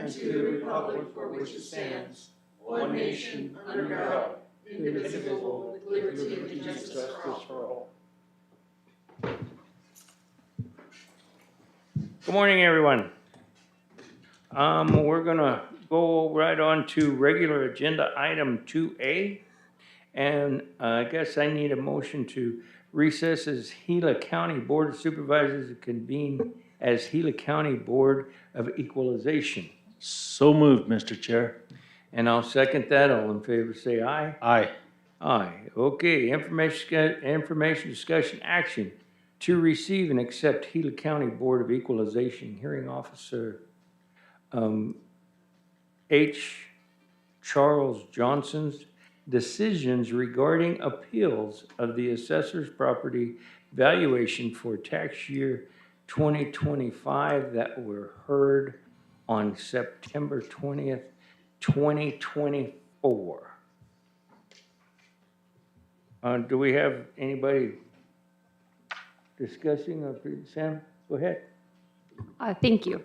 and to the republic for which it stands, one nation, under God, indivisible, with liberty and justice for all. Good morning, everyone. We're going to go right on to regular agenda item 2A. And I guess I need a motion to recess as Gila County Board of Supervisors and convene as Gila County Board of Equalization. So moved, Mr. Chair. And I'll second that. All in favor say aye. Aye. Aye. Okay, information discussion action to receive and accept Gila County Board of Equalization Hearing Officer H. Charles Johnson's decisions regarding appeals of the assessor's property valuation for tax year 2025 that were heard on September 20th, 2024. Do we have anybody discussing? Sam, go ahead. Thank you.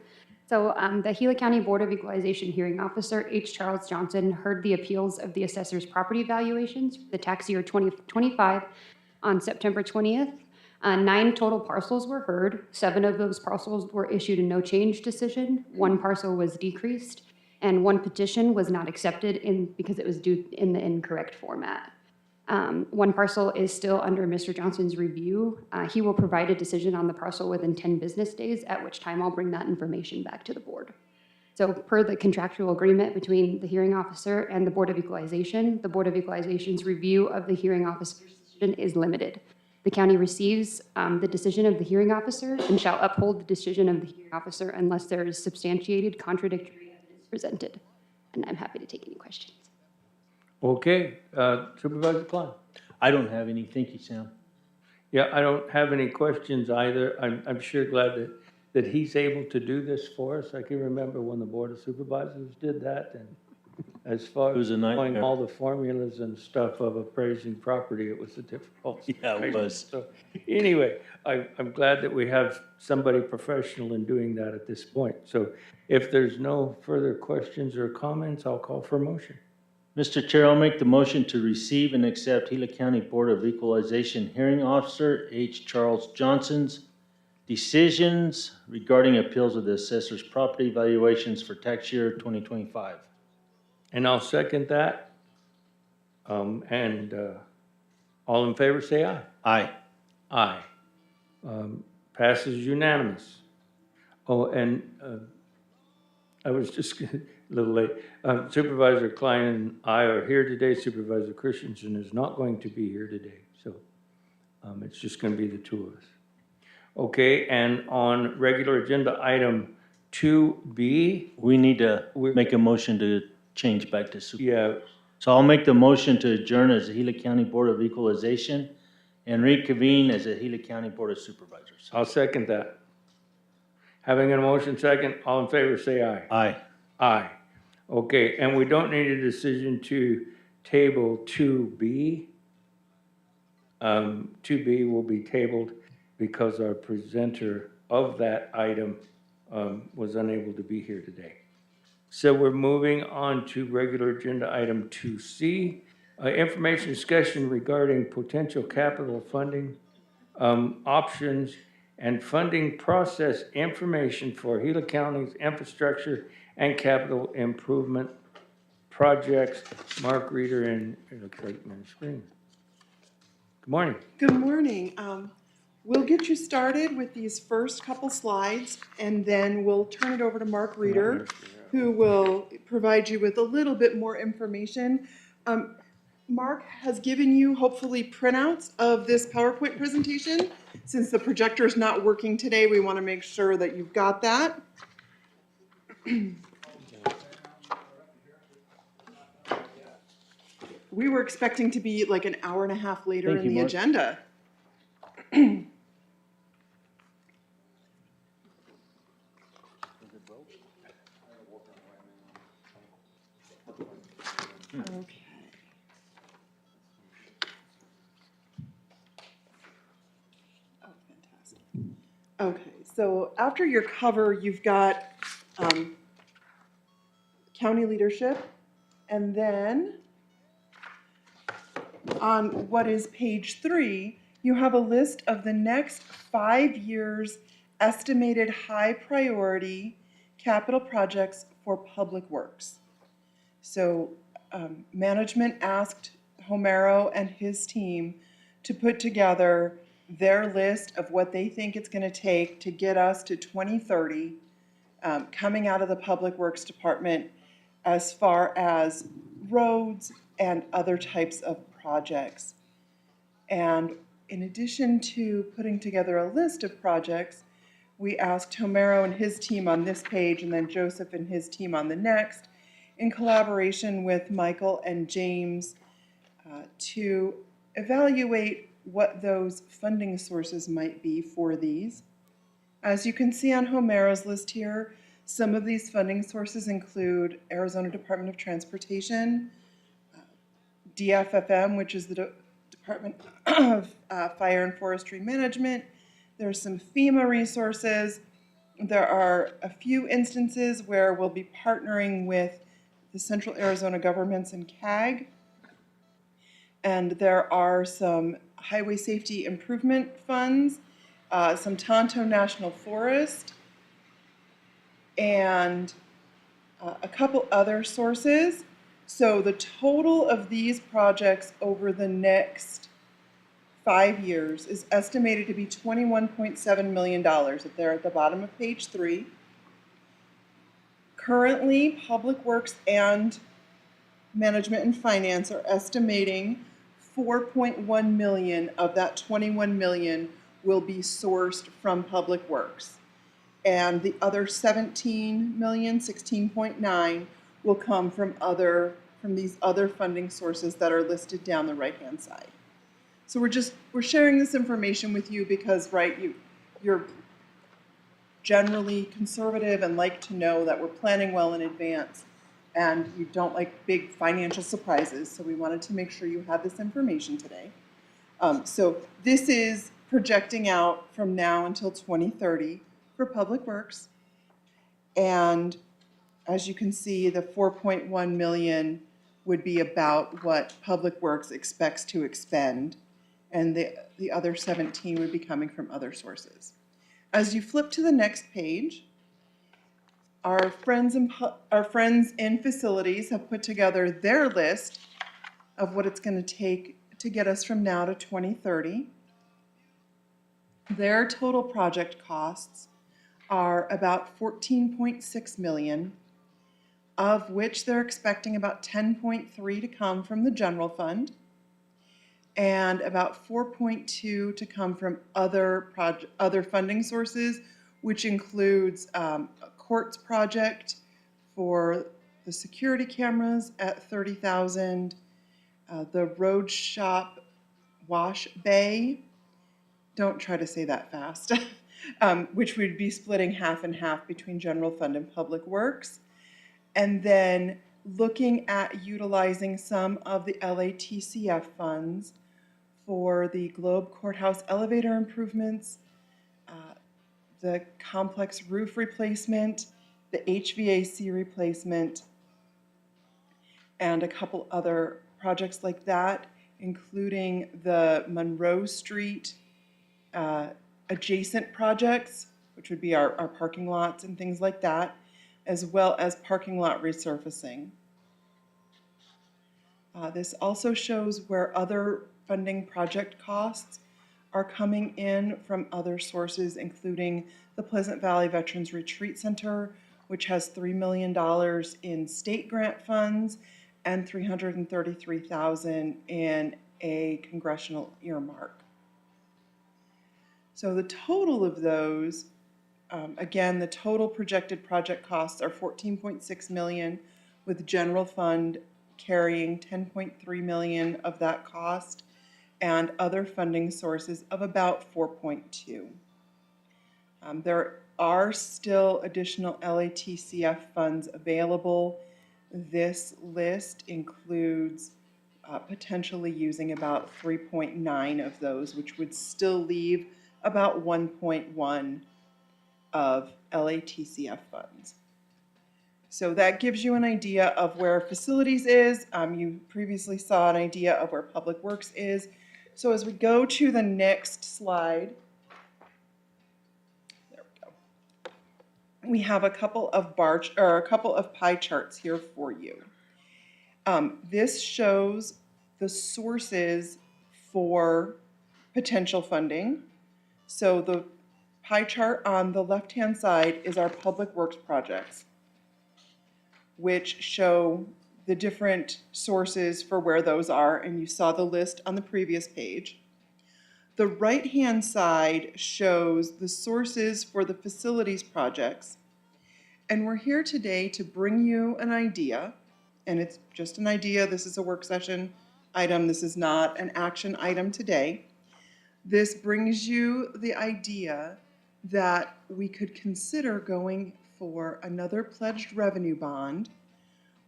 So the Gila County Board of Equalization Hearing Officer H. Charles Johnson heard the appeals of the assessor's property valuations for the tax year 2025 on September 20th. 9 total parcels were heard. 7 of those parcels were issued a no change decision. 1 parcel was decreased, and 1 petition was not accepted because it was due in the incorrect format. 1 parcel is still under Mr. Johnson's review. He will provide a decision on the parcel within 10 business days, at which time I'll bring that information back to the board. So per the contractual agreement between the hearing officer and the Board of Equalization, the Board of Equalization's review of the hearing officer's decision is limited. The county receives the decision of the hearing officer and shall uphold the decision of the hearing officer unless there is substantiated contradictory evidence presented. And I'm happy to take any questions. Okay, Supervisor Klein. I don't have any. Thank you, Sam. Yeah, I don't have any questions either. I'm sure glad that he's able to do this for us. I can remember when the Board of Supervisors did that, and as far as knowing all the formulas and stuff of appraising property, it was a difficult Yeah, it was. So anyway, I'm glad that we have somebody professional in doing that at this point. So if there's no further questions or comments, I'll call for a motion. Mr. Chair, I'll make the motion to receive and accept Gila County Board of Equalization Hearing Officer H. Charles Johnson's decisions regarding appeals of the assessor's property valuations for tax year 2025. And I'll second that. All in favor say aye. Aye. Aye. Passes unanimous. Oh, and I was just a little late. Supervisor Klein and I are here today. Supervisor Christensen is not going to be here today. So it's just going to be the 2 of us. Okay, and on regular agenda item 2B. We need to make a motion to change back to super. Yeah. So I'll make the motion to adjourn as the Gila County Board of Equalization and reconvene as the Gila County Board of Supervisors. I'll second that. Having a motion second, all in favor say aye. Aye. Aye. Okay, and we don't need a decision to table 2B. 2B will be tabled because our presenter of that item was unable to be here today. So we're moving on to regular agenda item 2C, information discussion regarding potential capital funding options and funding process information for Gila County's infrastructure and capital improvement projects. Mark Reeder, and it looks like my screen. Good morning. Good morning. We'll get you started with these first couple slides, and then we'll turn it over to Mark Reeder, who will provide you with a little bit more information. Mark has given you, hopefully, printouts of this PowerPoint presentation. Since the projector is not working today, we want to make sure that you've got that. We were expecting to be like an hour and a half later in the agenda. Okay. Oh, fantastic. Okay, so after your cover, you've got county leadership. And then on what is page 3, you have a list of the next 5 years' estimated high priority capital projects for public works. So management asked Homero and his team to put together their list of what they think it's going to take to get us to 2030 coming out of the Public Works Department as far as roads and other types of projects. And in addition to putting together a list of projects, we asked Homero and his team on this page, and then Joseph and his team on the next, in collaboration with Michael and James, to evaluate what those funding sources might be for these. As you can see on Homero's list here, some of these funding sources include Arizona Department of Transportation, DFFM, which is the Department of Fire and Forestry Management. There's some FEMA resources. There are a few instances where we'll be partnering with the Central Arizona Governments and CAG. And there are some highway safety improvement funds, some Tonto National Forest, and a couple other sources. So the total of these projects over the next 5 years is estimated to be $21.7 million. They're at the bottom of page 3. Currently, Public Works and Management and Finance are estimating 4.1 million of that 21 million will be sourced from Public Works. And the other 17 million, 16.9, will come from these other funding sources that are listed down the right-hand side. So we're sharing this information with you because, right, you're generally conservative and like to know that we're planning well in advance, and you don't like big financial surprises, so we wanted to make sure you had this information today. So this is projecting out from now until 2030 for Public Works. And as you can see, the 4.1 million would be about what Public Works expects to expend, and the other 17 would be coming from other sources. As you flip to the next page, our friends in facilities have put together their list of what it's going to take to get us from now to 2030. Their total project costs are about 14.6 million, of which they're expecting about 10.3 to come from the general fund and about 4.2 to come from other funding sources, which includes a courts project for the security cameras at 30,000, the road shop wash bay, don't try to say that fast, which would be splitting half and half between general fund and Public Works. And then looking at utilizing some of the LATCF funds for the Globe Courthouse elevator improvements, the complex roof replacement, the HVAC replacement, and a couple other projects like that, including the Monroe Street adjacent projects, which would be our parking lots and things like that, as well as parking lot resurfacing. This also shows where other funding project costs are coming in from other sources, including the Pleasant Valley Veterans Retreat Center, which has $3 million in state grant funds and $333,000 in a congressional earmark. So the total of those, again, the total projected project costs are 14.6 million, with general fund carrying 10.3 million of that cost and other funding sources of about 4.2. There are still additional LATCF funds available. This list includes potentially using about 3.9 of those, which would still leave about 1.1 of LATCF funds. So that gives you an idea of where facilities is. You previously saw an idea of where public works is. So as we go to the next slide, there we go. We have a couple of pie charts here for you. This shows the sources for potential funding. So the pie chart on the left-hand side is our public works projects, which show the different sources for where those are, and you saw the list on the previous page. The right-hand side shows the sources for the facilities projects, and we're here today to bring you an idea, and it's just an idea. This is a work session item. This is not an action item today. This brings you the idea that we could consider going for another pledged revenue bond,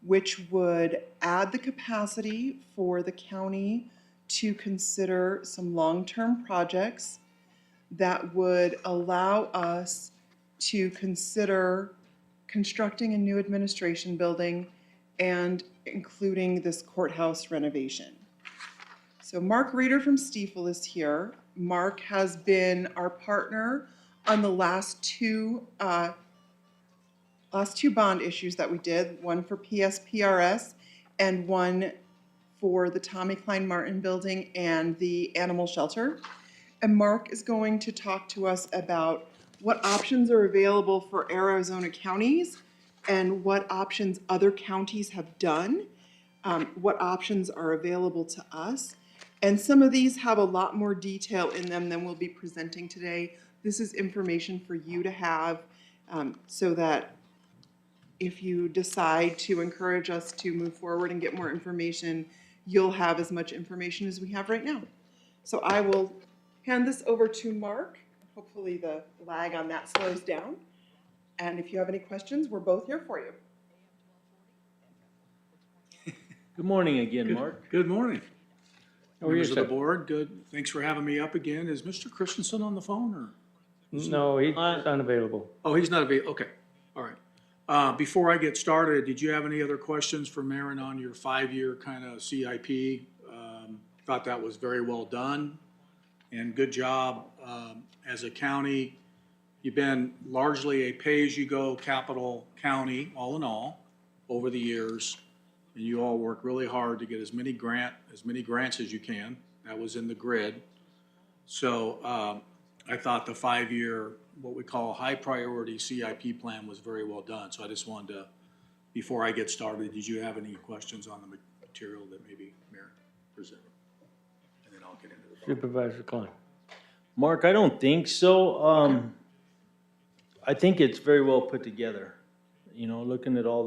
which would add the capacity for the county to consider some long-term projects that would allow us to consider constructing a new administration building and including this courthouse renovation. So Mark Reeder from Stiefel is here. Mark has been our partner on the last two bond issues that we did, one for PSPRS and one for the Tommy Klein Martin building and the animal shelter. And Mark is going to talk to us about what options are available for Arizona counties and what options other counties have done, what options are available to us. And some of these have a lot more detail in them than we'll be presenting today. This is information for you to have so that if you decide to encourage us to move forward and get more information, you'll have as much information as we have right now. So I will hand this over to Mark. Hopefully the lag on that slows down. And if you have any questions, we're both here for you. Good morning again, Mark. Good morning. How are you, Members of the sir? board, good. Thanks for having me up again. Is Mr. Christensen on the phone or? No, he's unavailable. Oh, he's not available. Okay, all right. Before I get started, did you have any other questions for Maren on your 5-year kind of CIP? Thought that was very well done and good job. As a county, you've been largely a pay-as-you-go capital county, all in all, over the years. And you all work really hard to get as many grants as you can. That was in the grid. So I thought the 5-year, what we call high priority CIP plan was very well done. So I just wanted to, before I get started, did you have any questions on the material that maybe Mayor presented? And then I'll get into the. Supervisor Klein. Mark, I don't think so. I think it's very well put together. You know, looking at all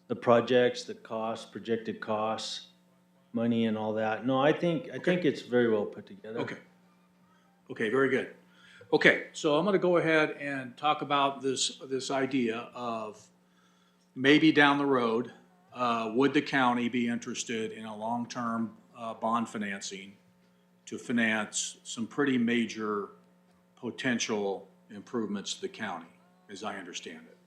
the projects, the costs, projected costs, money and all that. No, I think it's very well put together. Okay. Okay, very good. Okay, so I'm gonna go ahead and talk about this idea of maybe down the road, would the county be interested in a long-term bond financing to finance some pretty major potential improvements to the county, as I understand it.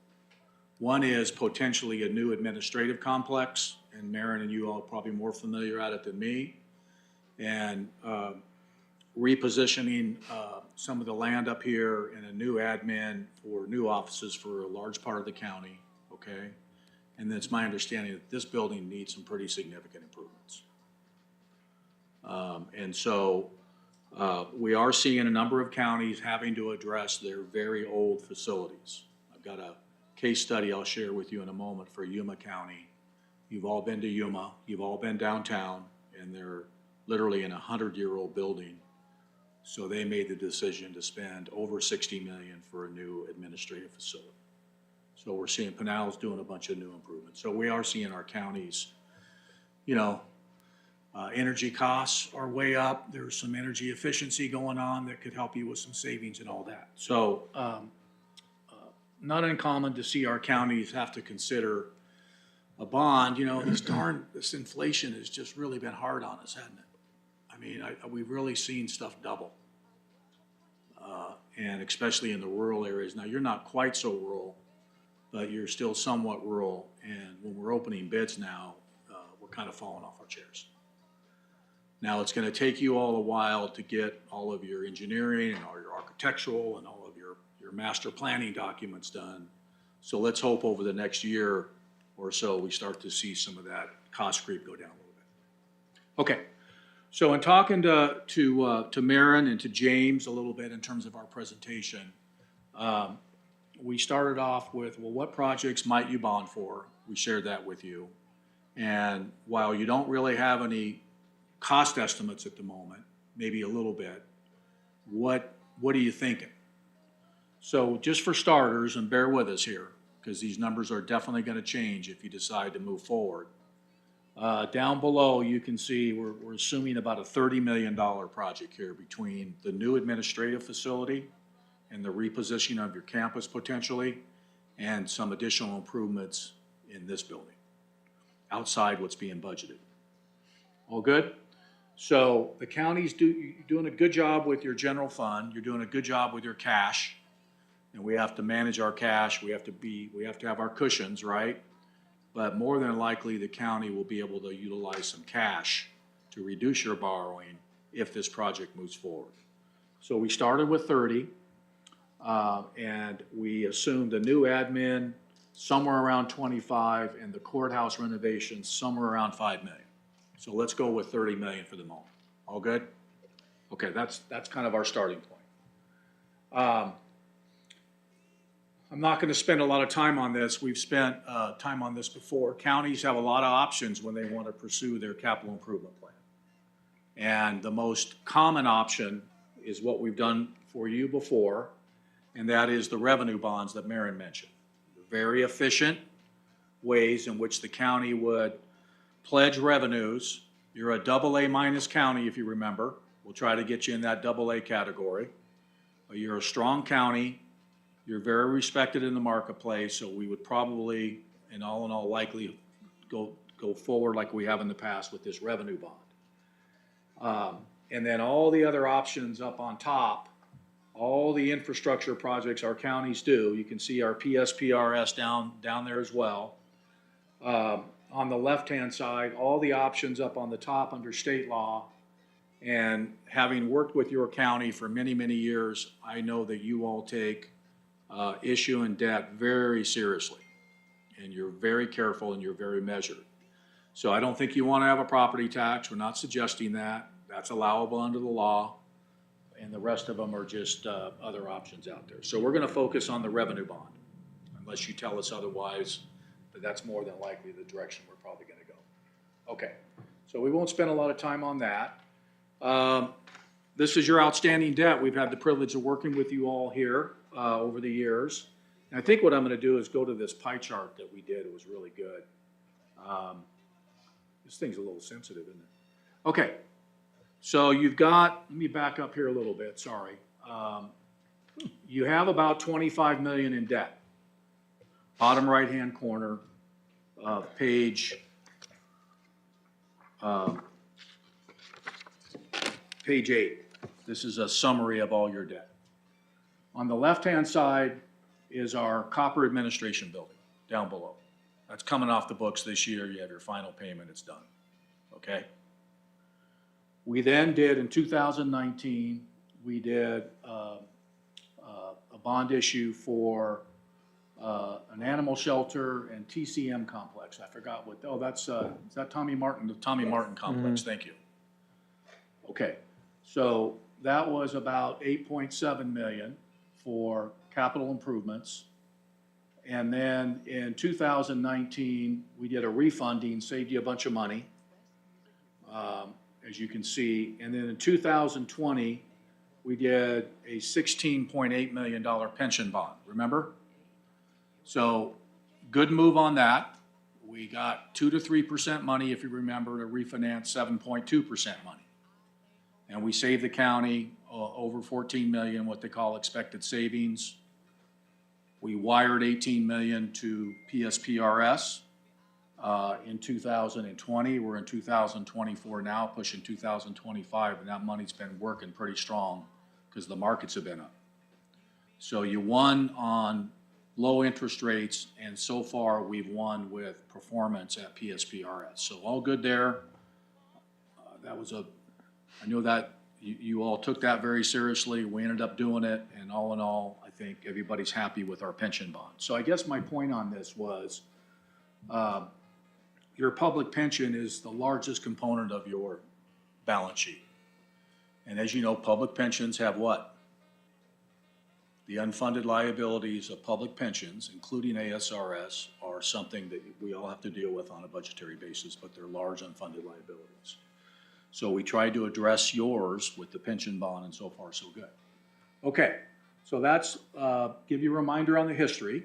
One is potentially a new administrative complex, and Maren and you all are probably more familiar at it than me, and repositioning some of the land up here and a new admin for new offices for a large part of the county, okay? And it's my understanding that this building needs some pretty significant improvements. And so we are seeing a number of counties having to address their very old facilities. I've got a case study I'll share with you in a moment for Yuma County. You've all been to Yuma, you've all been downtown, and they're literally in a 100-year-old building. So they made the decision to spend over $60 million for a new administrative facility. So we're seeing Pinellas doing a bunch of new improvements. So we are seeing our counties, you know, energy costs are way up. There's some energy efficiency going on that could help you with some savings and all that. So not uncommon to see our counties have to consider a bond. You know, this inflation has just really been hard on us, hasn't it? I mean, we've really seen stuff double. And especially in the rural areas. Now, you're not quite so rural, but you're still somewhat rural. And when we're opening bids now, we're kind of falling off our chairs. Now, it's going to take you all a while to get all of your engineering and all your architectural and all of your master planning documents done. So let's hope over the next year or so, we start to see some of that cost creep go down a little bit. Okay, so in talking to Maren and to James a little bit in terms of our presentation, we started off with, well, what projects might you bond for? We shared that with you. And while you don't really have any cost estimates at the moment, maybe a little bit, what are you thinking? So just for starters, and bear with us here, because these numbers are definitely going to change if you decide to move forward. Down below, you can see we're assuming about a $30 million project here between the new administrative facility and the repositioning of your campus potentially, and some additional improvements in this building, outside what's being budgeted. All good? So the county's you're doing a good job with your general fund. You're doing a good job with your cash. And we have to manage our cash. We have to have our cushions, right? But more than likely, the county will be able to utilize some cash to reduce your borrowing if this project moves forward. So we started with 30, and we assumed a new admin somewhere around 25, and the courthouse renovations somewhere around 5 million. So let's go with 30 million for the moment. All good? Okay, that's kind of our starting point. I'm not going to spend a lot of time on this. We've spent time on this before. Counties have a lot of options when they want to pursue their capital improvement plan. And the most common option is what we've done for you before, and that is the revenue bonds that Maren mentioned. Very efficient ways in which the county would pledge revenues. You're a AA minus county, if you remember. We'll try to get you in that AA category. You're a strong county. You're very respected in the marketplace, so we would probably, in all likely, go forward like we have in the past with this revenue bond. And then all the other options up on top, all the infrastructure projects our counties do, you can see our PSPRS down there as well. On the left-hand side, all the options up on the top under state law. And having worked with your county for many, many years, I know that you all take issuing debt very seriously, and you're very careful and you're very measured. So I don't think you want to have a property tax. We're not suggesting that. That's allowable under the law, and the rest of them are just other options out there. So we're going to focus on the revenue bond, unless you tell us otherwise, but that's more than likely the direction we're probably going to go. Okay, so we won't spend a lot of time on that. This is your outstanding debt. We've had the privilege of working with you all here over the years. And I think what I'm going to do is go to this pie chart that we did. It was really good. This thing's a little sensitive, isn't it? Okay. So you've got, let me back up here a little bit, sorry. You have about 25 million in debt. Bottom right-hand corner of page 8. This is a summary of all your debt. On the left-hand side is our copper administration building down below. That's coming off the books this year. You have your final payment, it's done. Okay? We then did, in 2019, we did a bond issue for an animal shelter and TCM complex. I forgot what, is that Tommy Martin? The Tommy Martin complex, thank you. Okay, so that was about 8.7 million for capital improvements. And then in 2019, we did a refunding, saved you a bunch of money, as you can see. And then in 2020, we did a $16.8 million pension bond, remember? So good move on that. We got 2 to 3% money, if you remember, to refinance 7.2% money. And we saved the county over 14 million, what they call expected savings. We wired 18 million to PSPRS in 2020. We're in 2024 now, pushing 2025, and that money's been working pretty strong because the markets have been up. So you won on low interest rates, and so far we've won with performance at PSPRS. So all good there. I know that you all took that very seriously. We ended up doing it, and all in all, I think everybody's happy with our pension bond. So I guess my point on this was, your public pension is the largest component of your balance sheet. And as you know, public pensions have what? The unfunded liabilities of public pensions, including ASRS, are something that we all have to deal with on a budgetary basis, but they're large unfunded liabilities. So we tried to address yours with the pension bond, and so far so good. Okay, so that's, give you a reminder on the history.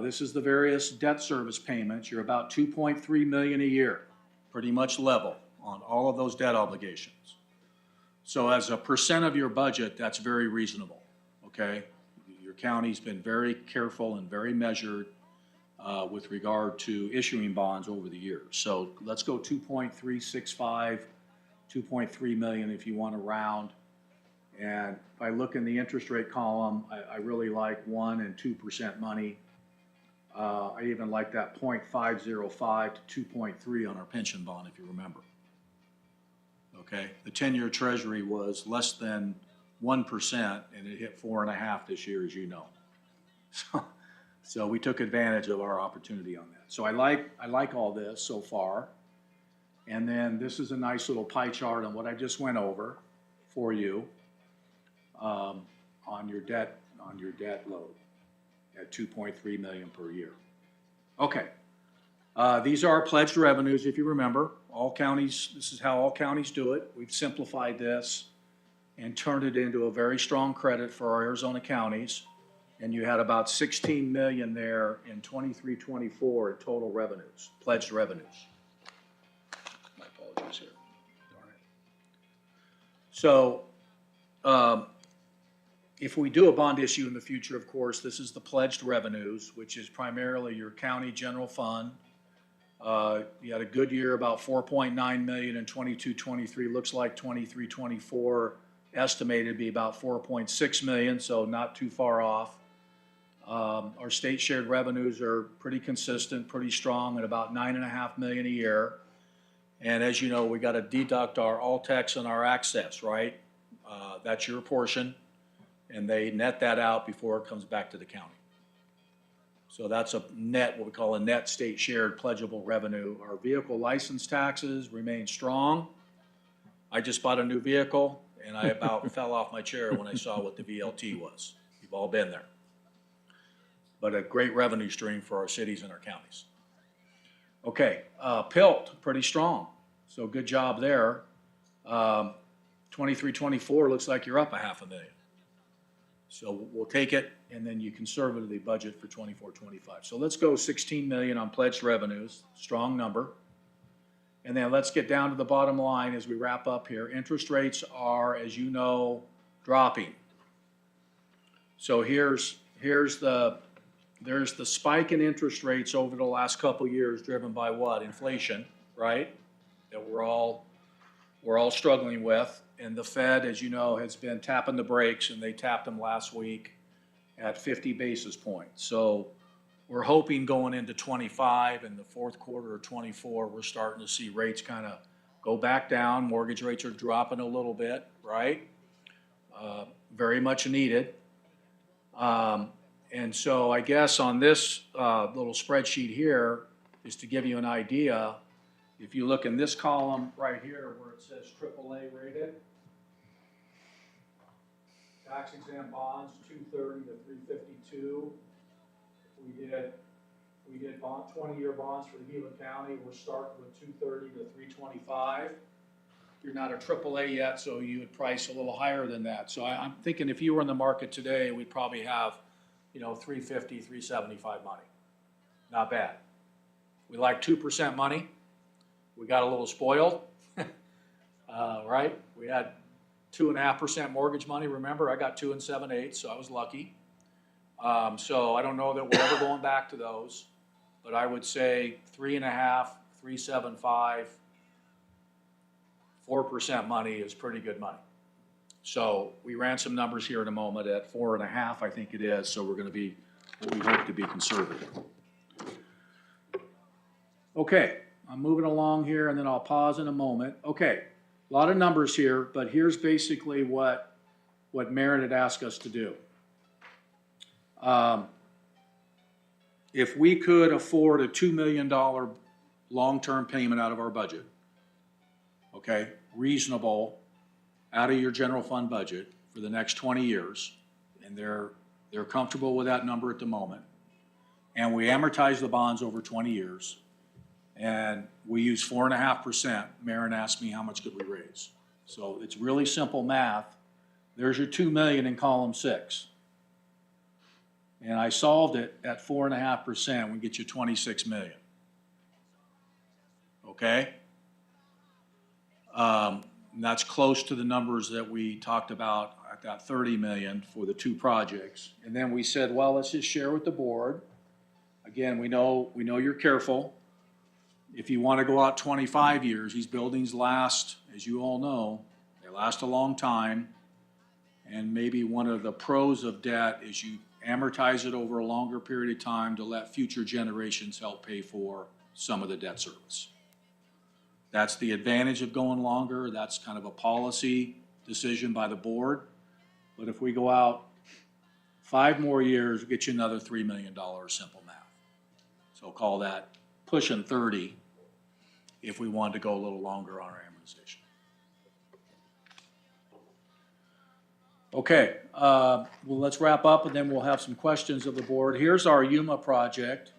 This is the various debt service payments. You're about 2.3 million a year, pretty much level on all of those debt obligations. So as a percent of your budget, that's very reasonable, okay? Your county's been very careful and very measured with regard to issuing bonds over the years. So let's go 2.365, 2.3 million if you want to round. And if I look in the interest rate column, I really like 1% and 2% money. I even like that 0.505 to 2.3 on our pension bond, if you remember. Okay, the 10-year treasury was less than 1%, and it hit 4.5 this year, as you know. So we took advantage of our opportunity on that. So I like all this so far. And then this is a nice little pie chart on what I just went over for you on your debt load at 2.3 million per year. Okay. These are our pledged revenues, if you remember. All counties, this is how all counties do it. We've simplified this and turned it into a very strong credit for our Arizona counties. And you had about 16 million there in 23-24 in total revenues, pledged revenues. My apologies here. Darn it. So, if we do a bond issue in the future, of course, this is the pledged revenues, which is primarily your county general fund. You had a good year, about 4.9 million in 22-23. Looks like 23-24 estimated to be about 4.6 million, so not too far off. Our state shared revenues are pretty consistent, pretty strong at about 9.5 million a year. And as you know, we got to deduct our all tax and our access, right? That's your portion, and they net that out before it comes back to the county. So that's a net, what we call a net state shared pledgeable revenue. Our vehicle license taxes remain strong. I just bought a new vehicle, and I about fell off my chair when I saw what the VLT was. You've all been there. But a great revenue stream for our cities and our counties. Okay, PILT, pretty strong. So good job there. 23-24 looks like you're up 500,000. So we'll take it, and then you conservatively budget for 24-25. So let's go 16 million on pledged revenues, strong number. And then let's get down to the bottom line as we wrap up here. Interest rates are, as you know, dropping. So there's the spike in interest rates over the last couple of years, driven by what? Inflation, right? That we're all struggling with. And the Fed, as you know, has been tapping the brakes, and they tapped them last week at 50 basis points. So we're hoping going into 25 and the fourth quarter of 24, we're starting to see rates kind of go back down. Mortgage rates are dropping a little bit, right? Very much needed. And so I guess on this little spreadsheet here is to give you an idea. If you look in this column right here where it says AAA rated, tax exempt bonds 230 to 352. We did bond 20-year bonds for the Gila County. We're starting with 230 to 325. You're not a AAA yet, so you would price a little higher than that. So I'm thinking if you were in the market today, we'd probably have, 350, 375 money. Not bad. We like 2% money. We got a little spoiled, right? We had 2.5% mortgage money. Remember, I got 2 7/8, so I was lucky. So I don't know that we're ever going back to those, but I would say 3.5, 3.75, 4% money is pretty good money. So we ran some numbers here in a moment at 4.5, I think it is. So we're going to be but we hope to be conservative. Okay, I'm moving along here and then I'll pause in a moment. Okay, a lot of numbers here, but here's basically what Maren had asked us to do. If we could afford a $2 million long-term payment out of our budget, okay, reasonable, out of your general fund budget for the next 20 years, and they're comfortable with that number at the moment, and we amortize the bonds over 20 years, and we use 4.5%, Maren asked me how much could we raise. So it's really simple math. There's your 2 million in column 6. And I solved it at 4.5%, we get you 26 million. Okay? And that's close to the numbers that we talked about at that 30 million for the 2 projects. And then we said, well, let's just share with the board. Again, we know you're careful. If you want to go out 25 years, these buildings last, as you all know, they last a long time. And maybe one of the pros of debt is you amortize it over a longer period of time to let future generations help pay for some of the debt service. That's the advantage of going longer. That's kind of a policy decision by the board. But if we go out 5 more years, we get you another $3 million, simple math. So call that pushing 30 if we wanted to go a little longer on our amortization. Okay, well, let's wrap up and then we'll have some questions of the board. Here's our Yuma project.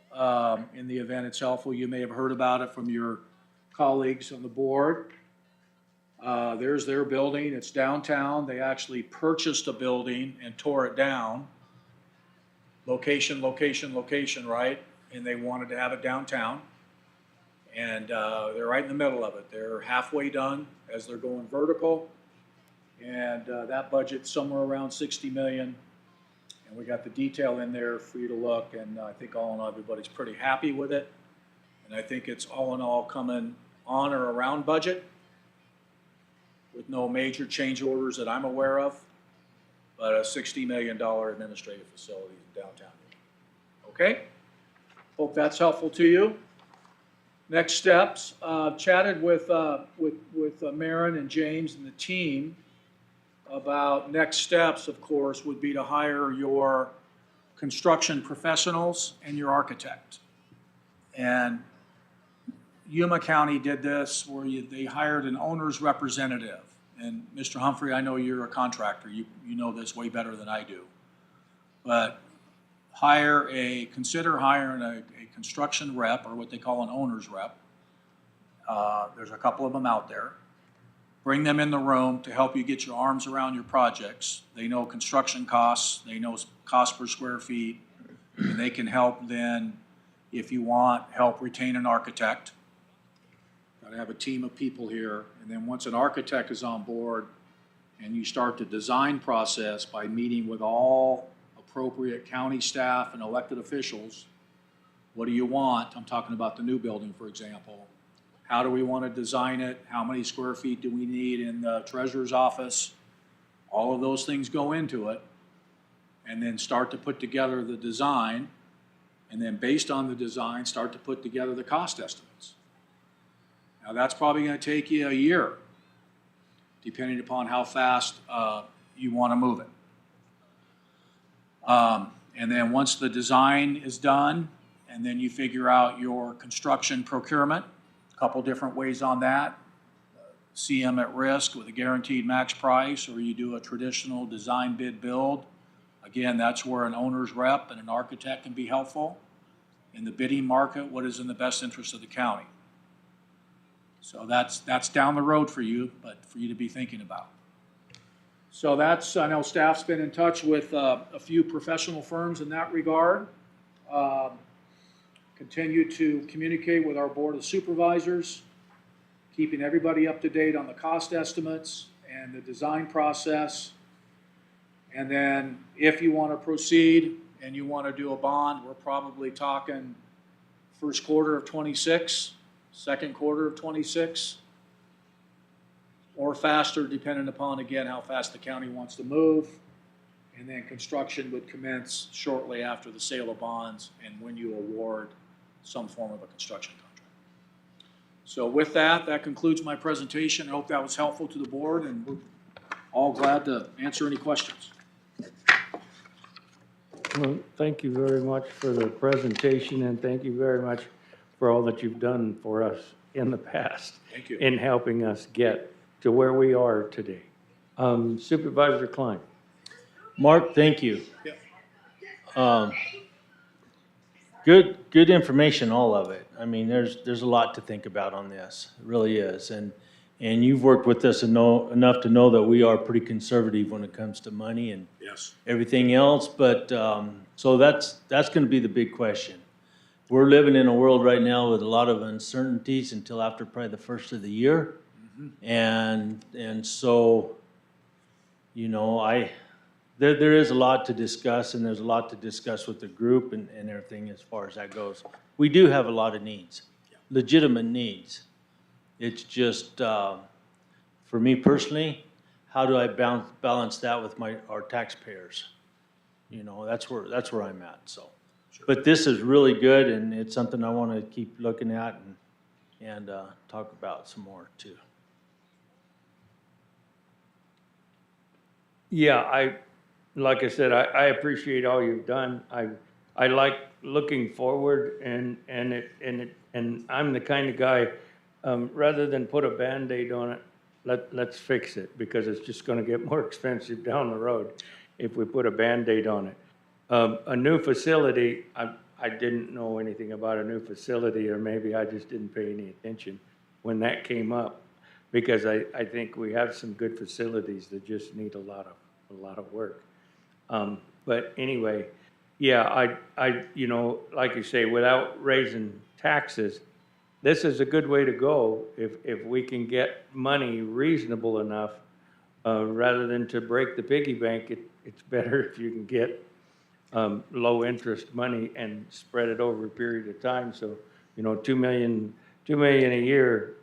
In the event it's helpful, you may have heard about it from your colleagues on the board. There's their building. It's downtown. They actually purchased a building and tore it down. Location, location, location, right? And they wanted to have it downtown. And they're right in the middle of it. They're halfway done as they're going vertical. And that budget's somewhere around 60 million. And we got the detail in there for you to look. And I think all in all, everybody's pretty happy with it. And I think it's all in all coming on or around budget with no major change orders that I'm aware of, but a $60 million administrative facility in downtown. Okay? Hope that's helpful to you. Next steps, chatted with Maren and James and the team about next steps, of course, would be to hire your construction professionals and your architect. And Yuma County did this where they hired an owner's representative. And Mr. Humphrey, I know you're a contractor. You know this way better than I do. But consider hiring a construction rep, or what they call an owner's rep. There's a couple of them out there. Bring them in the room to help you get your arms around your projects. They know construction costs. They know cost per square feet. And they can help then, if you want, help retain an architect. Got to have a team of people here. And then once an architect is on board and you start the design process by meeting with all appropriate county staff and elected officials, what do you want? I'm talking about the new building, for example. How do we want to design it? How many square feet do we need in the treasurer's office? All of those things go into it. And then start to put together the design. And then based on the design, start to put together the cost estimates. Now that's probably going to take you a year, depending upon how fast you want to move it. And then once the design is done, and then you figure out your construction procurement, a couple different ways on that. CM at risk with a guaranteed max price, or you do a traditional design bid build. Again, that's where an owner's rep and an architect can be helpful. In the bidding market, what is in the best interest of the county? So that's down the road for you, but for you to be thinking about. So I know staff's been in touch with a few professional firms in that regard. Continue to communicate with our Board of Supervisors, keeping everybody up to date on the cost estimates and the design process. And then if you want to proceed and you want to do a bond, we're probably talking first quarter of 26, second quarter of 26, or faster, depending upon, again, how fast the county wants to move. and then construction would commence shortly after the sale of bonds and when you award some form of a construction contract. So with that, that concludes my presentation. I hope that was helpful to the board, and we're all glad to answer any questions. Well, thank you very much for the presentation, and thank you very much for all that you've done for us in the past. Thank you. In helping us get to where we are today. Supervisor Klein. Mark, thank you. Yep. Good information, all of it. I mean, there's a lot to think about on this. It really is. And you've worked with us enough to know that we are pretty conservative when it comes to money and Yes. everything else. But, so that's going to be the big question. We're living in a world right now with a lot of uncertainties until after probably the first of the year. And so, you know, there is a lot to discuss, and there's a lot to discuss with the group and everything as far as that goes. We do have a lot of needs, legitimate needs. It's just, for me personally, how do I balance that with our taxpayers? You know, that's where I'm at, so. But this is really good, and it's something I want to keep looking at and talk about some more too. Yeah, like I said, I appreciate all you've done. I like looking forward, and I'm the kind of guy, rather than put a Band-Aid on it, let's fix it, because it's just gonna get more expensive down the road if we put a Band-Aid on it. A new facility, I didn't know anything about a new facility, or maybe I just didn't pay any attention when that came up, because I think we have some good facilities that just need a lot of work. But anyway, yeah, you know, like you say, without raising taxes, this is a good way to go if we can get money reasonable enough, rather than to break the piggy bank. It's better if you can get low interest money and spread it over a period of time. So, you know, $2 million a year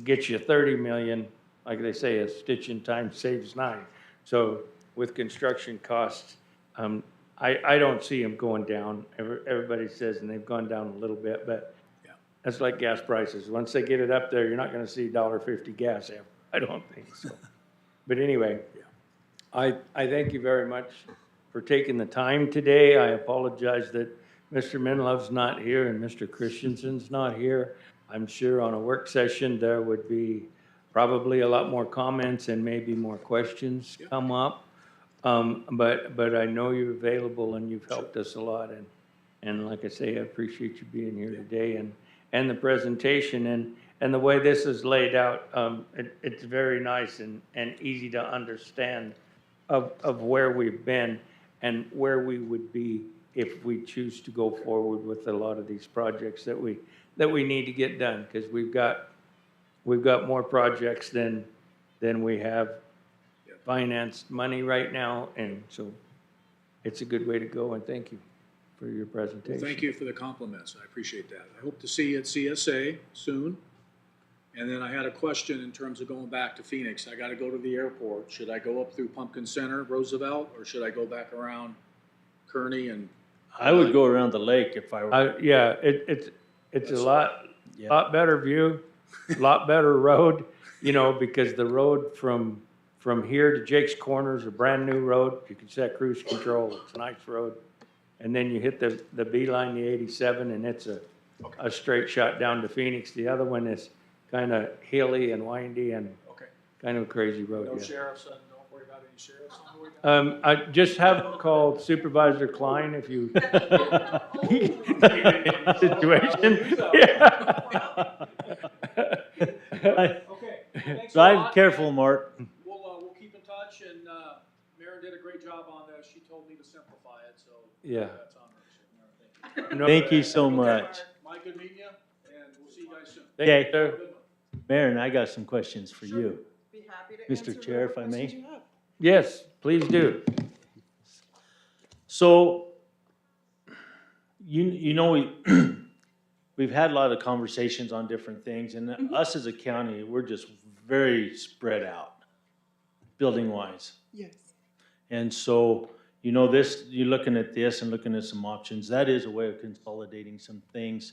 gets you 30 million. Like they say, a stitch in time saves 9. So with construction costs, I don't see them going down. Everybody says, and they've gone down a little bit, but Yeah. that's like gas prices. Once they get it up there, you're not going to see $1.50 gas ever. I don't think so. But anyway, I thank you very much for taking the time today. I apologize that Mr. Menlove's not here and Mr. Christensen's not here. I'm sure on a work session, there would be probably a lot more comments and maybe more questions come up. But I know you're available and you've helped us a lot. And like I say, I appreciate you being here today and the presentation and the way this is laid out. It's very nice and easy to understand of where we've been and where we would be if we choose to go forward with a lot of these projects that we need to get done, because we've got more projects than we have financed money right now, and so it's a good way to go, and thank you for your presentation. Well, thank you for the compliments. I appreciate that. I hope to see you at CSA soon. And then I had a question in terms of going back to Phoenix. I got to go to the airport. Should I go up through Pumpkin Center, Roosevelt, or should I go back around Kearney and? I would go around the lake if I were. Yeah, it's a lot better view, lot better road, you know, because the road from here to Jake's Corner is a brand new road. You can set cruise control. It's a nice road. And then you hit the beeline, the 87, and it's a straight shot down to Phoenix. The other one is kind of hilly and windy and kind of a crazy road. No Yeah. sheriffs, don't worry about any sheriffs on the way down? I just have called Supervisor Klein if you situation. Yeah. Okay. Thanks a Drive lot. careful, Mark. We'll keep in touch, and Maren did a great job on this. She told me to simplify it, so Yeah. that's on her. So, Maren, thank you. No, Thank you so much. Mike, good meeting you, and we'll see you guys soon. thank you, Okay. sir. Good one. Marin, I got some questions for Sure. you. Be happy to Mr. answer Chair, whatever if I may. questions you have. Yes, please do. So, you know, we've had a lot of conversations on different things, and us as a county, we're just very spread out, building wise. Yes. And so, you know, this, you're looking at this and looking at some options. That is a way of consolidating some things.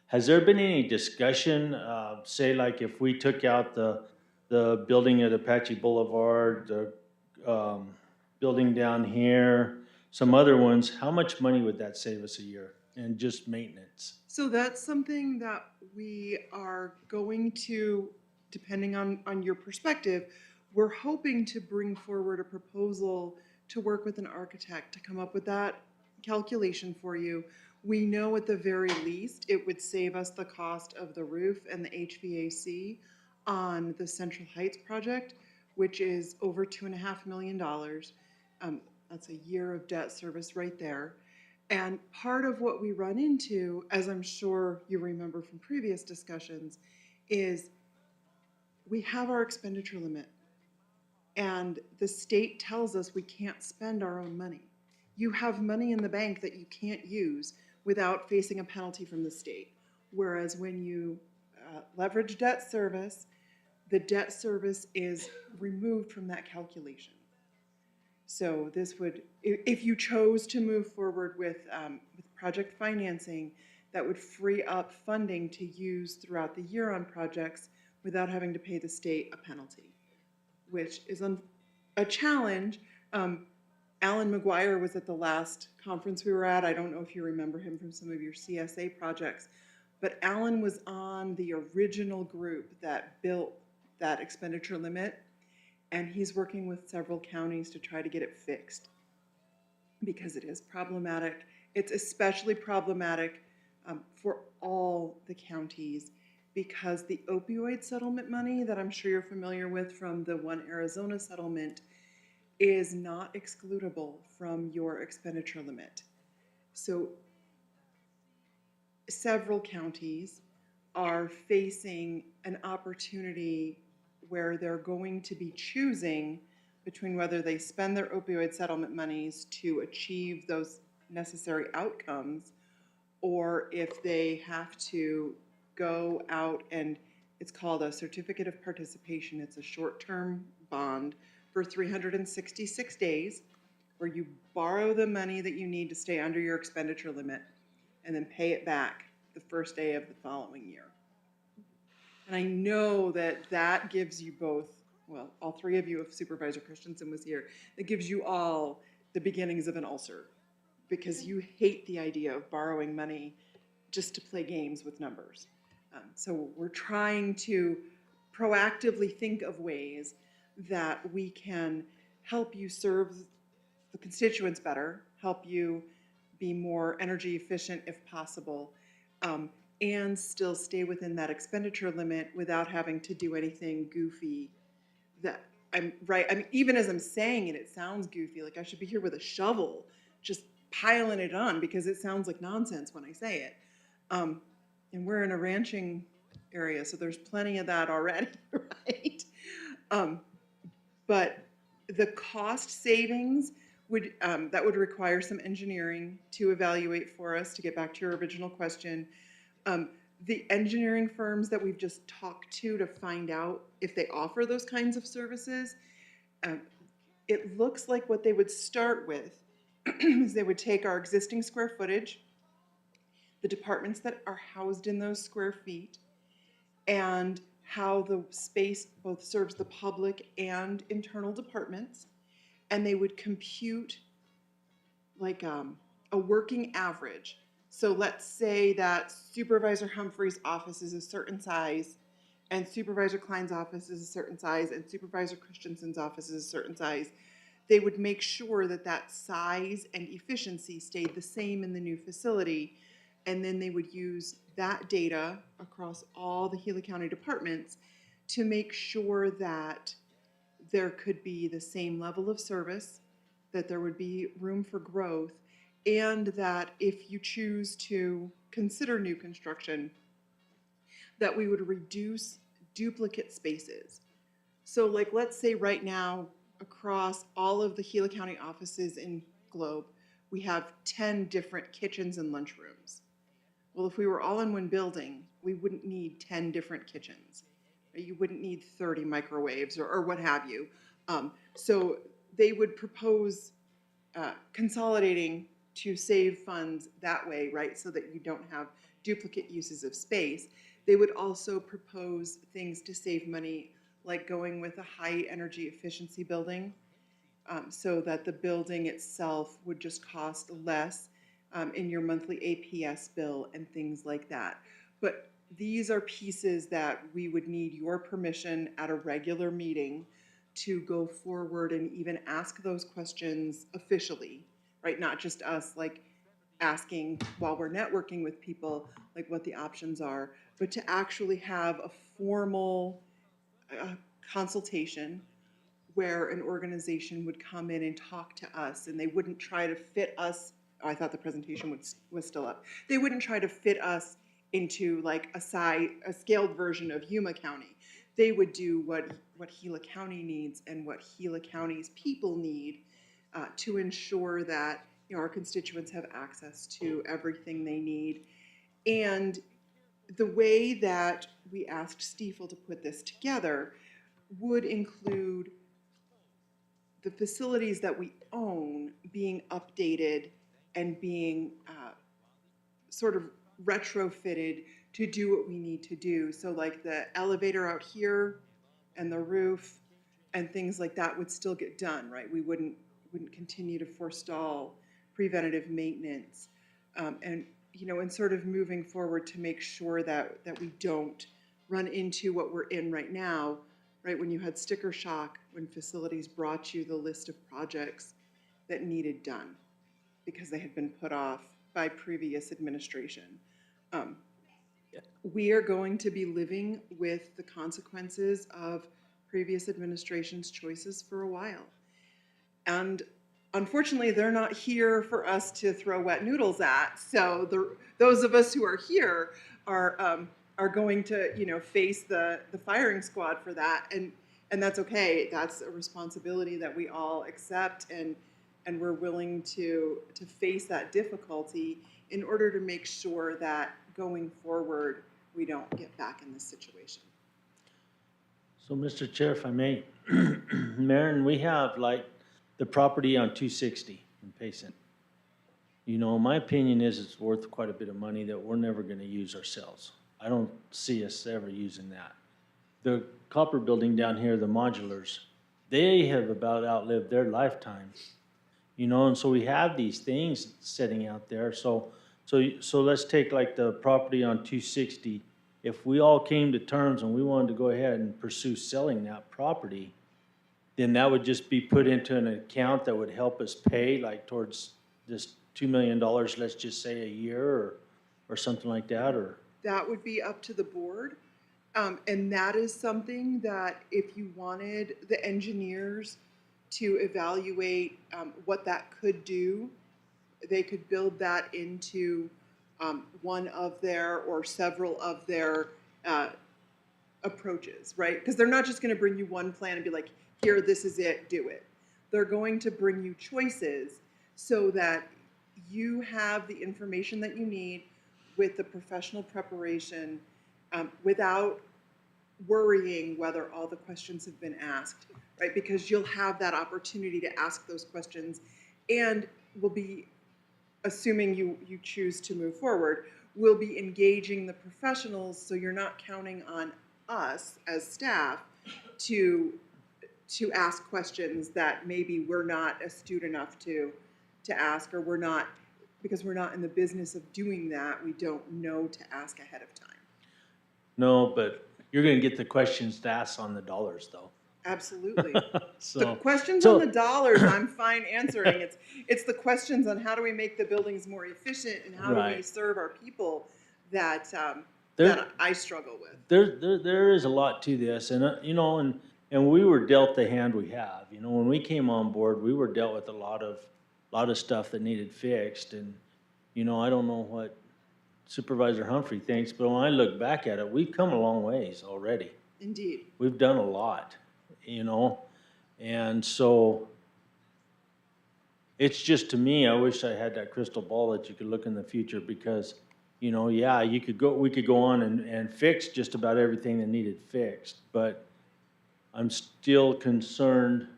Has there been any discussion, say like if we took out the building at Apache Boulevard, the building down here, some other ones, how much money would that save us a year in just maintenance? So that's something that we are going to, depending on your perspective, we're hoping to bring forward a proposal to work with an architect to come up with that calculation for you. We know at the very least, it would save us the cost of the roof and the HVAC on the Central Heights project, which is over $2.5 million. That's a year of debt service right there. And part of what we run into, as I'm sure you remember from previous discussions, is we have our expenditure limit. And the state tells us we can't spend our own money. You have money in the bank that you can't use without facing a penalty from the state. Whereas when you leverage debt service, the debt service is removed from that calculation. So this would, if you chose to move forward with project financing, that would free up funding to use throughout the year on projects without having to pay the state a penalty, which is a challenge. Alan McGuire was at the last conference we were at. I don't know if you remember him from some of your CSA projects, but Alan was on the original group that built that expenditure limit. And he's working with several counties to try to get it fixed because it is problematic. It's especially problematic for all the counties because the opioid settlement money that I'm sure you're familiar with from the One Arizona settlement is not excludable from your expenditure limit. So several counties are facing an opportunity where they're going to be choosing between whether they spend their opioid settlement monies to achieve those necessary outcomes, or if they have to go out and it's called a certificate of participation. It's a short-term bond for 366 days where you borrow the money that you need to stay under your expenditure limit and then pay it back the first day of the following year. And I know that that gives you both, well, all three of you, if Supervisor Christensen was here, that gives you all the beginnings of an ulcer because you hate the idea of borrowing money just to play games with numbers. So we're trying to proactively think of ways that we can help you serve the constituents better, help you be more energy efficient if possible, and still stay within that expenditure limit without having to do anything goofy. That I'm right. I mean, even as I'm saying it, it sounds goofy. Like I should be here with a shovel, just piling it on because it sounds like nonsense when I say it. And we're in a ranching area, so there's plenty of that already, right? But the cost savings would that would require some engineering to evaluate for us. To get back to your original question. The engineering firms that we've just talked to find out if they offer those kinds of services, it looks like what they would start with is they would take our existing square footage, the departments that are housed in those square feet, and how the space both serves the public and internal departments, and they would compute like a working average. So let's say that Supervisor Humphrey's office is a certain size, and Supervisor Klein's office is a certain size, and Supervisor Christensen's office is a certain size. They would make sure that that size and efficiency stayed the same in the new facility, and then they would use that data across all the Gila County departments to make sure that there could be the same level of service, that there would be room for growth, and that if you choose to consider new construction, that we would reduce duplicate spaces. So like, let's say right now, across all of the Gila County offices in Globe, we have 10 different kitchens and lunchrooms. Well, if we were all in one building, we wouldn't need 10 different kitchens. You wouldn't need 30 microwaves or what have you. So they would propose consolidating to save funds that way, right? So that you don't have duplicate uses of space. They would also propose things to save money, like going with a high energy efficiency building, so that the building itself would just cost less in your monthly APS bill and things like that. But these are pieces that we would need your permission at a regular meeting to go forward and even ask those questions officially, right? Not just us like asking while we're networking with people, like what the options are, but to actually have a formal consultation where an organization would come in and talk to us, and they wouldn't try to fit us. Oh, I thought the presentation was still up. They wouldn't try to fit us into like a scaled version of Yuma County. They would do what Gila County needs and what Gila County's people need to ensure that our constituents have access to everything they need. And the way that we asked Stiefel to put this together would include the facilities that we own being updated and being sort of retrofitted to do what we need to do. So like the elevator out here and the roof and things like that would still get done, right? We wouldn't continue to forestall preventative maintenance. And sort of moving forward to make sure that we don't run into what we're in right now, right? When you had sticker shock, when facilities brought you the list of projects that needed done because they had been put off by previous administration. We are going to be living with the consequences of previous administration's choices for a while. And unfortunately, they're not here for us to throw wet noodles at. So those of us who are here are going to face the firing squad for that, and that's okay. That's a responsibility that we all accept, and we're willing to face that difficulty in order to make sure that going forward we don't get back in this situation. So, Mr. Chair, if I may, Marin, we have like the property on 260 in Payson. My opinion is it's worth quite a bit of money that we're never going to use ourselves. I don't see us ever using that. The copper building down here, the modulars, they have about outlived their lifetime. And so we have these things sitting out there. So let's take like the property on 260. If we all came to terms and we wanted to go ahead and pursue selling that property, then that would just be put into an account that would help us pay like towards this $2 million, let's just say a year or something like that, or? That would be up to the board. And that is something that if you wanted the engineers to evaluate what that could do, they could build that into one of their or several of their approaches, right? Because they're not just going to bring you one plan and be like, here, this is it, do it. They're going to bring you choices so that you have the information that you need with the professional preparation without worrying whether all the questions have been asked, right? Because you'll have that opportunity to ask those questions, and will be, assuming you choose to move forward, will be engaging the professionals, so you're not counting on us as staff to ask questions that maybe we're not astute enough to ask, or because we're not in the business of doing that, we don't know to ask ahead of time. No, but you're going to get the questions to ask on the dollars, though. Absolutely. So, The questions so- on the dollars, I'm fine answering. It's the questions on how do we make the buildings more efficient and how do we Right. serve our people that There- that I struggle with. There is a lot to this, and and we were dealt the hand we have. When we came on board, we were dealt with a lot of stuff that needed fixed, and I don't know what Supervisor Humphrey thinks, but when I look back at it, we've come a long ways already. Indeed. We've done a lot, and so it's just, to me, I wish I had that crystal ball that you could look in the future, because yeah, we could go on and fix just about everything that needed fixed, but I'm still concerned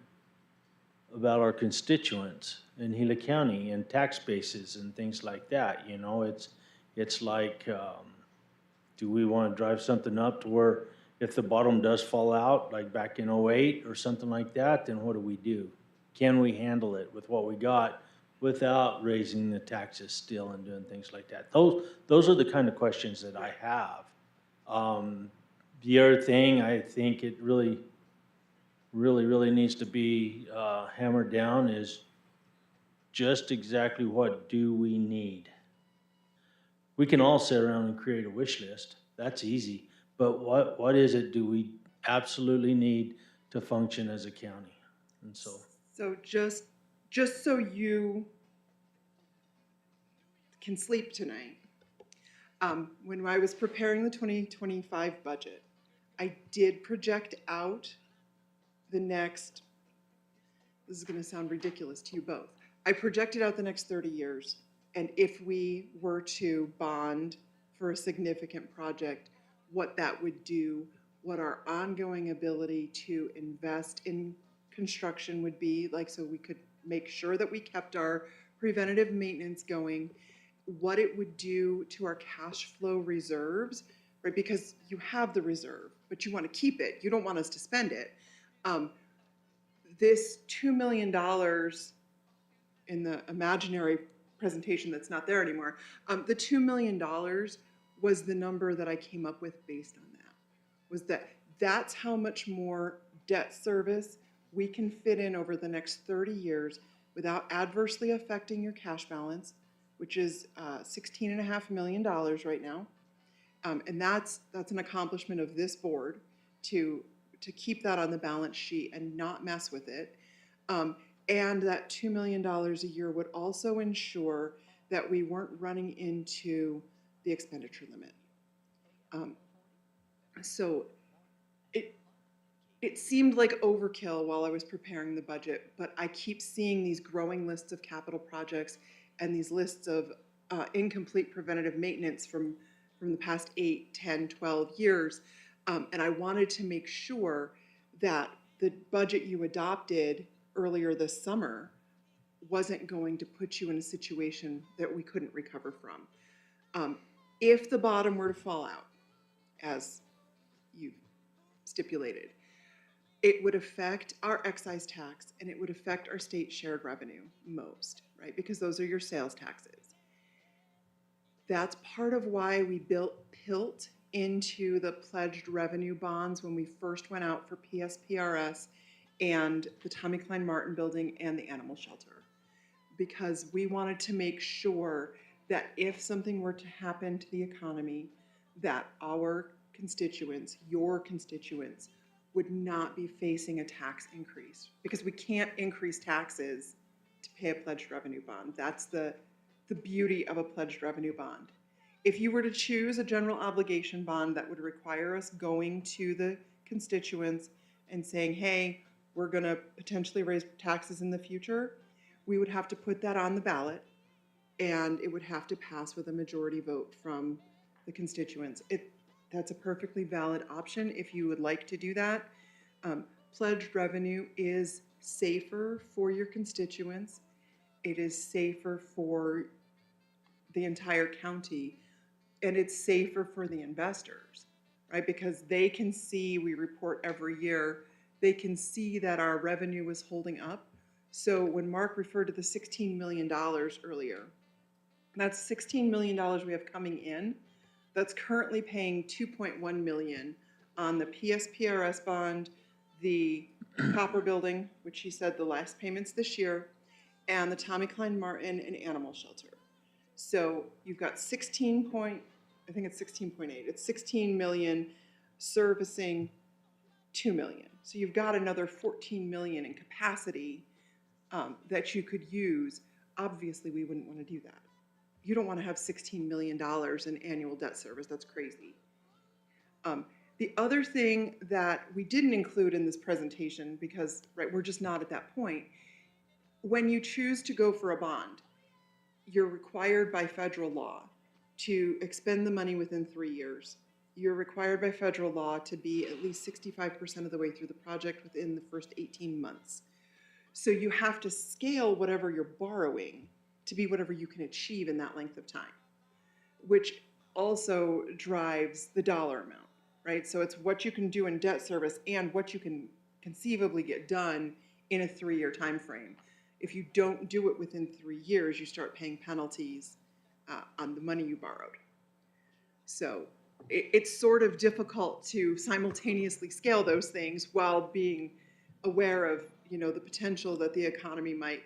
about our constituents in Gila County and tax bases and things like that, you know, it's like, do we want to drive something up to where if the bottom does fall out, like back in '08 or something like that, then what do we do? Can we handle it with what we got without raising the taxes still and doing things like that? Those are the kind of questions that I have. The other thing, I think it really needs to be hammered down is just exactly what do we need? We can all sit around and create a wish list. That's easy. But what is it do we absolutely need to function as a county? And so, So just so you can sleep tonight, when I was preparing the 2025 budget, I did project out the next, this is going to sound ridiculous to you both. I projected out the next 30 years, and if we were to bond for a significant project, what that would do, what our ongoing ability to invest in construction would be, like, so we could make sure that we kept our preventative maintenance going, what it would do to our cash flow reserves, right? Because you have the reserve, but you want to keep it. You don't want us to spend it. This $2 million in the imaginary presentation that's not there anymore, the $2 million was the number that I came up with based on that. Was that's how much more debt service we can fit in over the next 30 years without adversely affecting your cash balance, which is $16.5 million right now. And that's an accomplishment of this board to keep that on the balance sheet and not mess with it. And that $2 million a year would also ensure that we weren't running into the expenditure limit. So it seemed like overkill while I was preparing the budget, but I keep seeing these growing lists of capital projects and these lists of incomplete preventative maintenance from the past 8, 10, 12 years. And I wanted to make sure that the budget you adopted earlier this summer wasn't going to put you in a situation that we couldn't recover from. If the bottom were to fall out, as you've stipulated, it would affect our excise tax and it would affect our state shared revenue most, right? Because those are your sales taxes. That's part of why we built PILT into the pledged revenue bonds when we first went out for PSPRS and the Tommy Klein Martin building and the animal shelter. Because we wanted to make sure that if something were to happen to the economy, that our constituents, your constituents, would not be facing a tax increase. Because we can't increase taxes to pay a pledged revenue bond. That's the beauty of a pledged revenue bond. If you were to choose a general obligation bond, that would require us going to the constituents and saying, hey, we're going to potentially raise taxes in the future, we would have to put that on the ballot and it would have to pass with a majority vote from the constituents. That's a perfectly valid option if you would like to do that. Pledged revenue is safer for your constituents. It is safer for the entire county, and it's safer for the investors, right? Because they can see, we report every year, they can see that our revenue is holding up. So when Mark referred to the $16 million earlier, that's $16 million we have coming in. That's currently paying $2.1 million on the PSPRS bond, the copper building, which he said the last payments this year, and the Tommy Klein Martin and animal shelter. So you've got 16 million servicing 2 million. So you've got another 14 million in capacity that you could use. Obviously, we wouldn't want to do that. You don't want to have $16 million in annual debt service. That's crazy. The other thing that we didn't include in this presentation, because we're just not at that point, when you choose to go for a bond, you're required by federal law to expend the money within 3 years. You're required by federal law to be at least 65% of the way through the project within the first 18 months. So you have to scale whatever you're borrowing to be whatever you can achieve in that length of time, which also drives the dollar amount, right? So it's what you can do in debt service and what you can conceivably get done in a 3-year time frame. If you don't do it within 3 years, you start paying penalties on the money you borrowed. So it's sort of difficult to simultaneously scale those things while being aware of, the potential that the economy might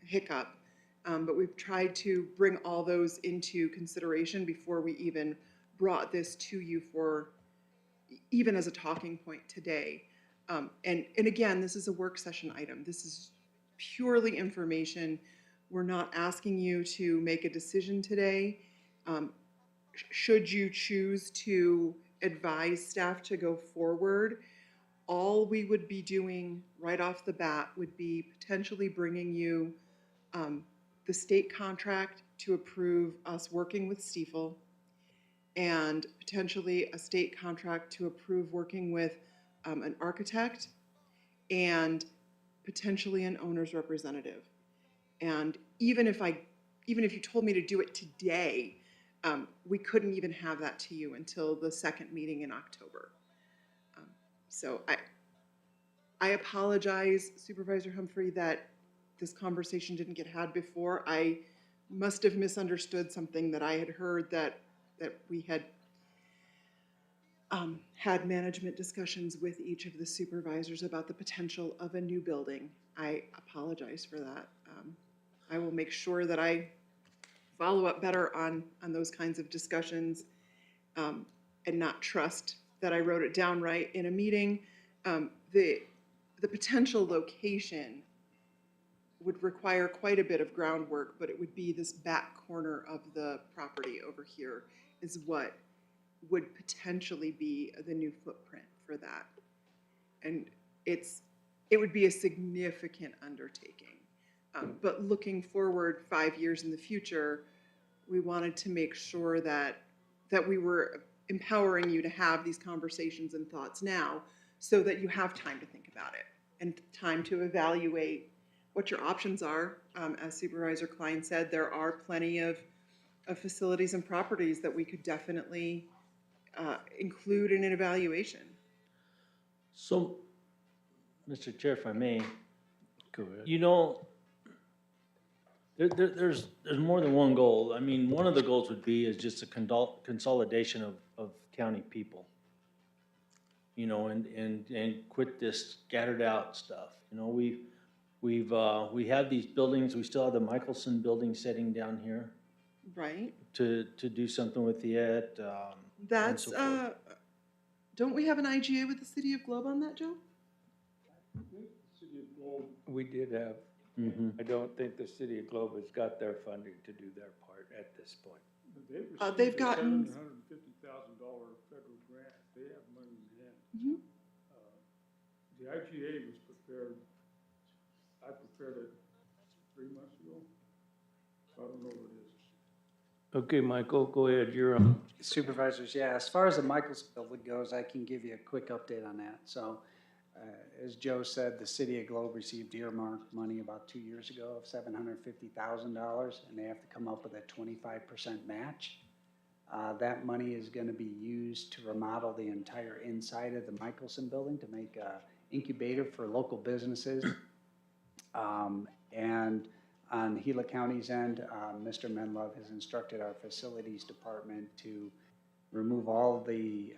hiccup. But we've tried to bring all those into consideration before we even brought this to you for, even as a talking point today. And again, this is a work session item. This is purely information. We're not asking you to make a decision today. Should you choose to advise staff to go forward, all we would be doing right off the bat would be potentially bringing you the state contract to approve us working with Stiefel, and potentially a state contract to approve working with an architect, and potentially an owner's representative. And even if you told me to do it today, we couldn't even have that to you until the second meeting in October. So I apologize, Supervisor Humphrey, that this conversation didn't get had before. I must have misunderstood something that I had heard, that we had had management discussions with each of the supervisors about the potential of a new building. I apologize for that. I will make sure that I follow up better on those kinds of discussions, and not trust that I wrote it down right in a meeting. The potential location would require quite a bit of groundwork, but it would be this back corner of the property over here is what would potentially be the new footprint for that. And it would be a significant undertaking. But looking forward 5 years in the future, we wanted to make sure that we were empowering you to have these conversations and thoughts now, so that you have time to think about it and time to evaluate what your options are. As Supervisor Klein said, there are plenty of facilities and properties that we could definitely include in an evaluation. So, Mr. Chair, if I may, Go ahead. there's more than one goal. I mean, one of the goals would be is just a consolidation of county people. And quit this scattered out stuff. We have these buildings, we still have the Michelson building sitting down here Right? to do something with it. That's, so forth. don't we have an IGA with the City of Globe on that, Joe? City of Globe, we did have, Mhm. I don't think the City of Globe has got their funding to do their part at this point. They've gotten- $750,000 federal grant. They have money in hand. Mhm. The IGA was prepared, I prepared it 3 months ago. So I don't know what it is. Okay, Michael, go ahead, you're on. Supervisors, yeah, as far as the Michaels building goes, I can give you a quick update on that. So, as Joe said, the City of Globe received earmark money about 2 years ago of $750,000, and they have to come up with a 25% match. That money is gonna be used to remodel the entire inside of the Michelson building to make a incubator for local businesses. And on Gila County's end, Mr. Menlove has instructed our facilities department to remove all of the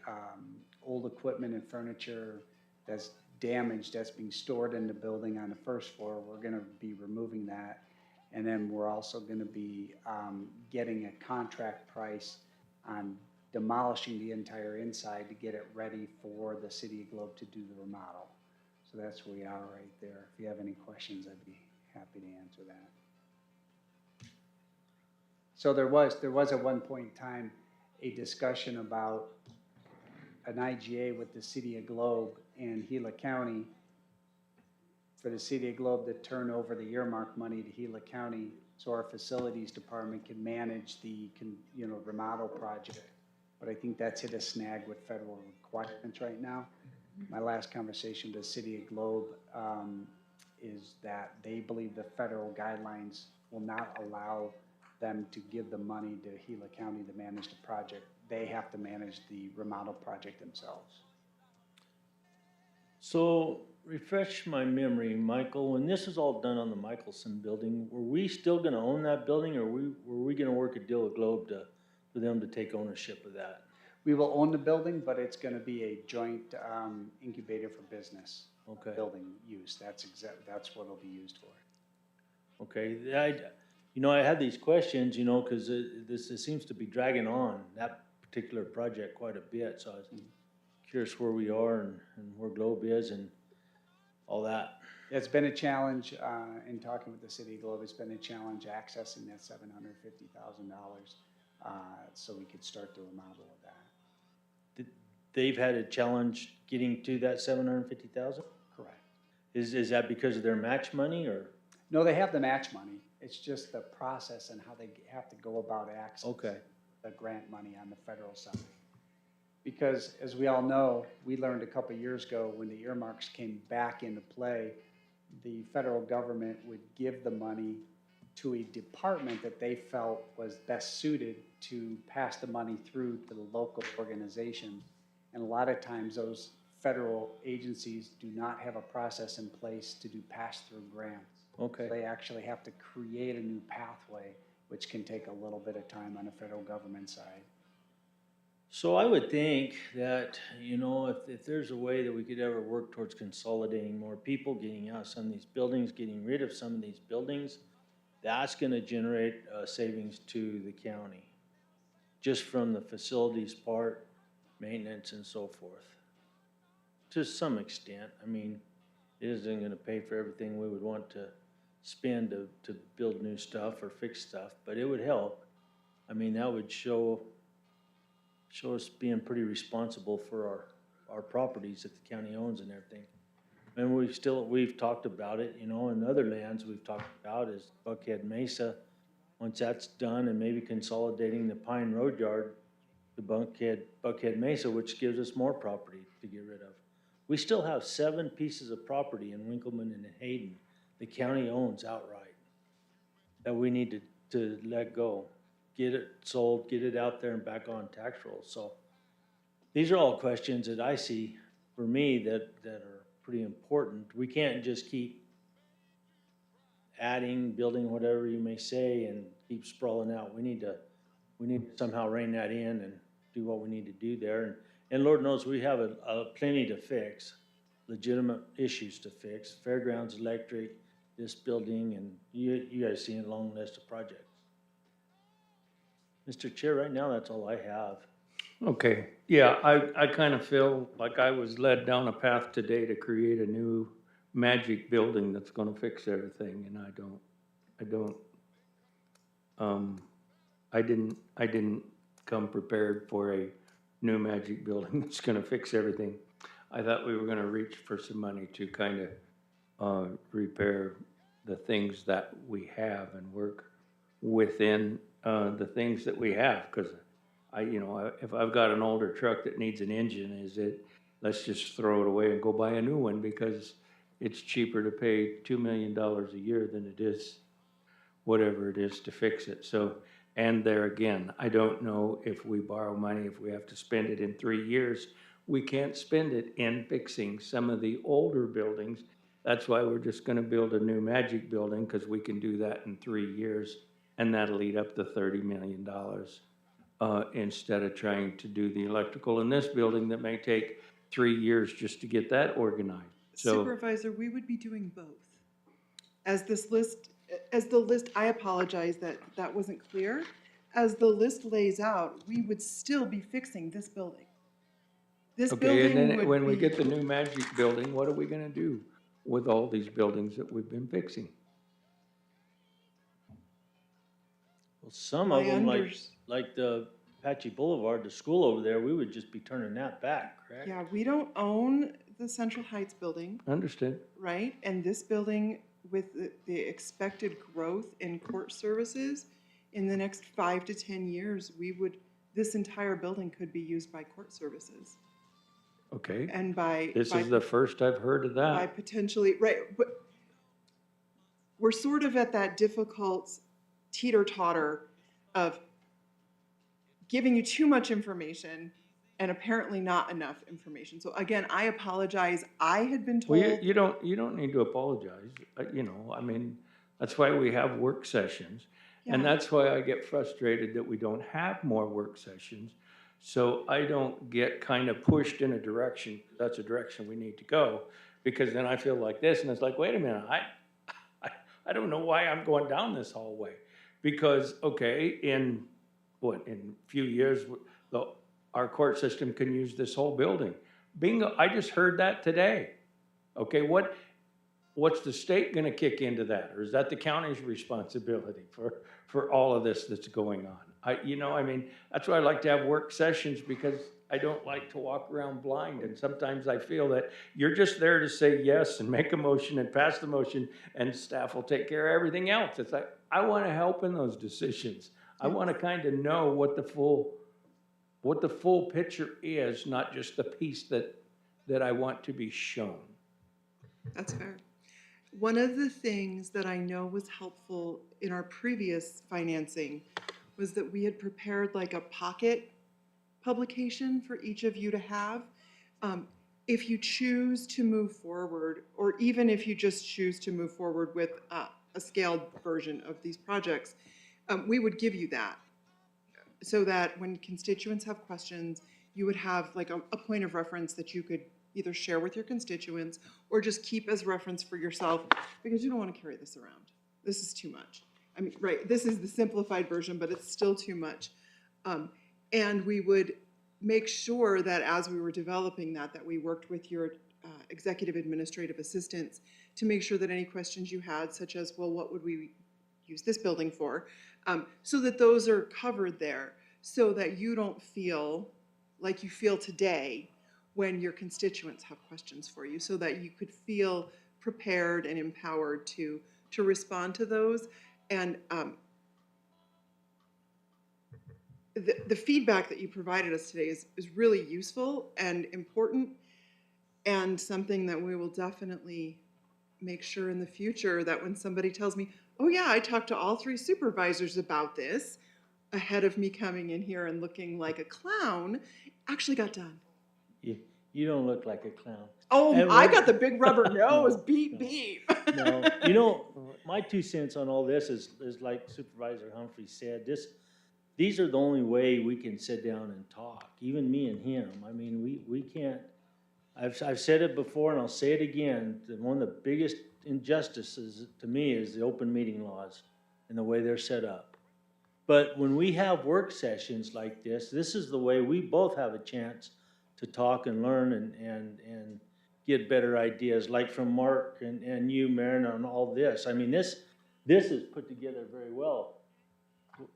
old equipment and furniture that's damaged, that's being stored in the building on the first floor. We're gonna be removing that. And then we're also gonna be getting a contract price on demolishing the entire inside to get it ready for the City of Globe to do the remodel. So that's where we are right there. If you have any questions, I'd be happy to answer that. So there was at one point in time a discussion about an IGA with the City of Globe and Gila County, for the City of Globe to turn over the earmark money to Gila County so our facilities department can manage the remodel project. But I think that's hit a snag with federal requirements right now. My last conversation with the City of Globe is that they believe the federal guidelines will not allow them to give the money to Gila County to manage the project. They have to manage the remodel project themselves. So refresh my memory, Michael, when this is all done on the Michelson building, were we still gonna own that building, or were we gonna work a deal with Globe for them to take ownership of that? We will own the building, but it's gonna be a joint incubator for business. Okay. Building use, that's what it'll be used for. Okay, I had these questions, cause this seems to be dragging on, that particular project quite a bit, so I was curious where we are and where Globe is and all that. It's been a challenge, in talking with the city of Globe, it's been a challenge accessing that $750,000, so we could start the remodel of that. They've had a challenge getting to that 750,000? Correct. Is that because of their match money, or? No, they have the match money, it's just the process and how they have to go about accessing Okay. the grant money on the federal side. Because as we all know, we learned a couple of years ago when the earmarks came back into play, the federal government would give the money to a department that they felt was best suited to pass the money through to the local organization. And a lot of times those federal agencies do not have a process in place to do pass-through grants. Okay. So they actually have to create a new pathway, which can take a little bit of time on the federal government side. So I would think that, if there's a way that we could ever work towards consolidating more people, getting out of some of these buildings, getting rid of some of these buildings, that's gonna generate savings to the county, just from the facilities part, maintenance and so forth. To some extent, it isn't gonna pay for everything we would want to spend to build new stuff or fix stuff, but it would help. That would show us being pretty responsible for our properties that the county owns and everything. And we've talked about it, in other lands we've talked about is Buckhead Mesa. Once that's done, and maybe consolidating the Pine Road Yard to Buckhead Mesa, which gives us more property to get rid of. We still have 7 pieces of property in Winkleman and in Hayden the county owns outright that we need to let go. Get it sold, get it out there and back on tax rolls. So these are all questions that I see for me that are pretty important. We can't just keep adding, building, whatever you may say, and keep sprawling out. We need to somehow rein that in and do what we need to do there. And Lord knows we have a plenty to fix, legitimate issues to fix. Fairgrounds, electric, this building, and you guys see a long list of projects. Mr. Chair, right now, that's all I have. Okay, yeah, I kind of feel like I was led down a path today to create a new magic building that's gonna fix everything, and I didn't come prepared for a new magic building that's gonna fix everything. I thought we were gonna reach for some money to kind of repair the things that we have and work within the things that we have, because if I've got an older truck that needs an engine, let's just throw it away and go buy a new one, because it's cheaper to pay $2 million a year than it is whatever it is to fix it. So, and there again, I don't know if we borrow money, if we have to spend it in 3 years, we can't spend it in fixing some of the older buildings. That's why we're just gonna build a new magic building, because we can do that in 3 years, and that'll eat up the $30 million. Instead of trying to do the electrical in this building that may take 3 years just to get that organized. So, Supervisor, we would be doing both. As the list, I apologize that wasn't clear. As the list lays out, we would still be fixing this building. This okay, and building then would when we be- get the new magic building, what are we gonna do with all these buildings that we've been fixing? Well, some of I them, unders- like the Apache Boulevard, the school over there, we would just be turning that back, correct? Yeah, we don't own the Central Heights building, Understood? right? And this building, with the expected growth in court services, in the next 5 to 10 years, this entire building could be used by court services. Okay, And by. this by is the first I've heard of by that. potentially, right, but we're sort of at that difficult teeter-totter of giving you too much information and apparently not enough information. So again, I apologize. I had been Well, told. you don't need to apologize. You know, I mean, that's why we have work sessions. And Yeah. that's why I get frustrated that we don't have more work sessions. So I don't get kind of pushed in a direction, that's a direction we need to go. Because then I feel like this, and it's like, wait a minute, I, I don't know why I'm going down this hallway. Because, okay, in a few years, the, our court system can use this whole building. Bingo, I just heard that today. Okay, what's the state gonna kick into that? Or is that the county's responsibility for all of this that's going on? I mean, that's why I like to have work sessions, because I don't like to walk around blind. And sometimes I feel that you're just there to say yes and make a motion and pass the motion, and staff will take care of everything else. It's like, I wanna help in those decisions. I wanna kind of know what the full picture is, not just the piece that I want to be shown. That's fair. One of the things that I know was helpful in our previous financing was that we had prepared like a pocket publication for each of you to have. If you choose to move forward, or even if you just choose to move forward with a scaled version of these projects, we would give you that, so that when constituents have questions, you would have like a point of reference that you could either share with your constituents or just keep as reference for yourself, because you don't want to carry this around. This is too much. I mean, right, this is the simplified version, but it's still too much. And we would make sure that as we were developing that we worked with your executive administrative assistants to make sure that any questions you had, such as, well, what would we use this building for? So that those are covered there, so that you don't feel like you feel today when your constituents have questions for you, so that you could feel prepared and empowered to respond to those. And the feedback that you provided us today is really useful and important, and something that we will definitely make sure in the future that when somebody tells me, oh yeah, I talked to all 3 supervisors about this, ahead of me coming in here and looking like a clown, actually got done. You don't look like a clown. Oh, And I what- got the big rubber nose, No, beep, no. beep. No, my 2 cents on all this is like Supervisor Humphrey said, these are the only way we can sit down and talk, even me and him. I mean, we can't, I've said it before and I'll say it again, that one of the biggest injustices to me is the open meeting laws and the way they're set up. But when we have work sessions like this is the way we both have a chance to talk and learn and get better ideas, like from Mark and you, Marin, on all this. I mean, this is put together very well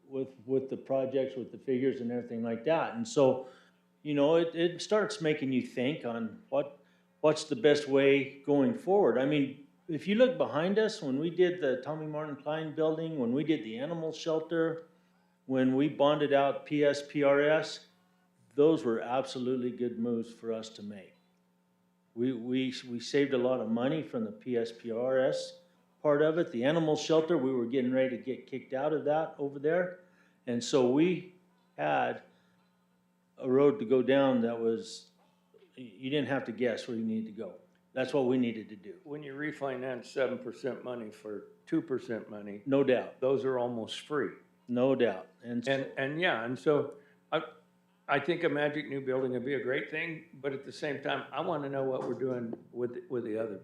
with the projects, with the figures and everything like that. And so, it starts making you think on what's the best way going forward. I mean, if you look behind us, when we did the Tommy Martin Klein building, when we did the animal shelter, when we bonded out PSPRS, those were absolutely good moves for us to make. We saved a lot of money from the PSPRS part of it. The animal shelter, we were getting ready to get kicked out of that over there. And so we had a road to go down that was, you didn't have to guess where you needed to go. That's what we needed to do. When you refinance 7% money for 2% money, No doubt, those are almost free. no doubt. And So I think a magic new building would be a great thing, but at the same time, I want to know what we're doing with the other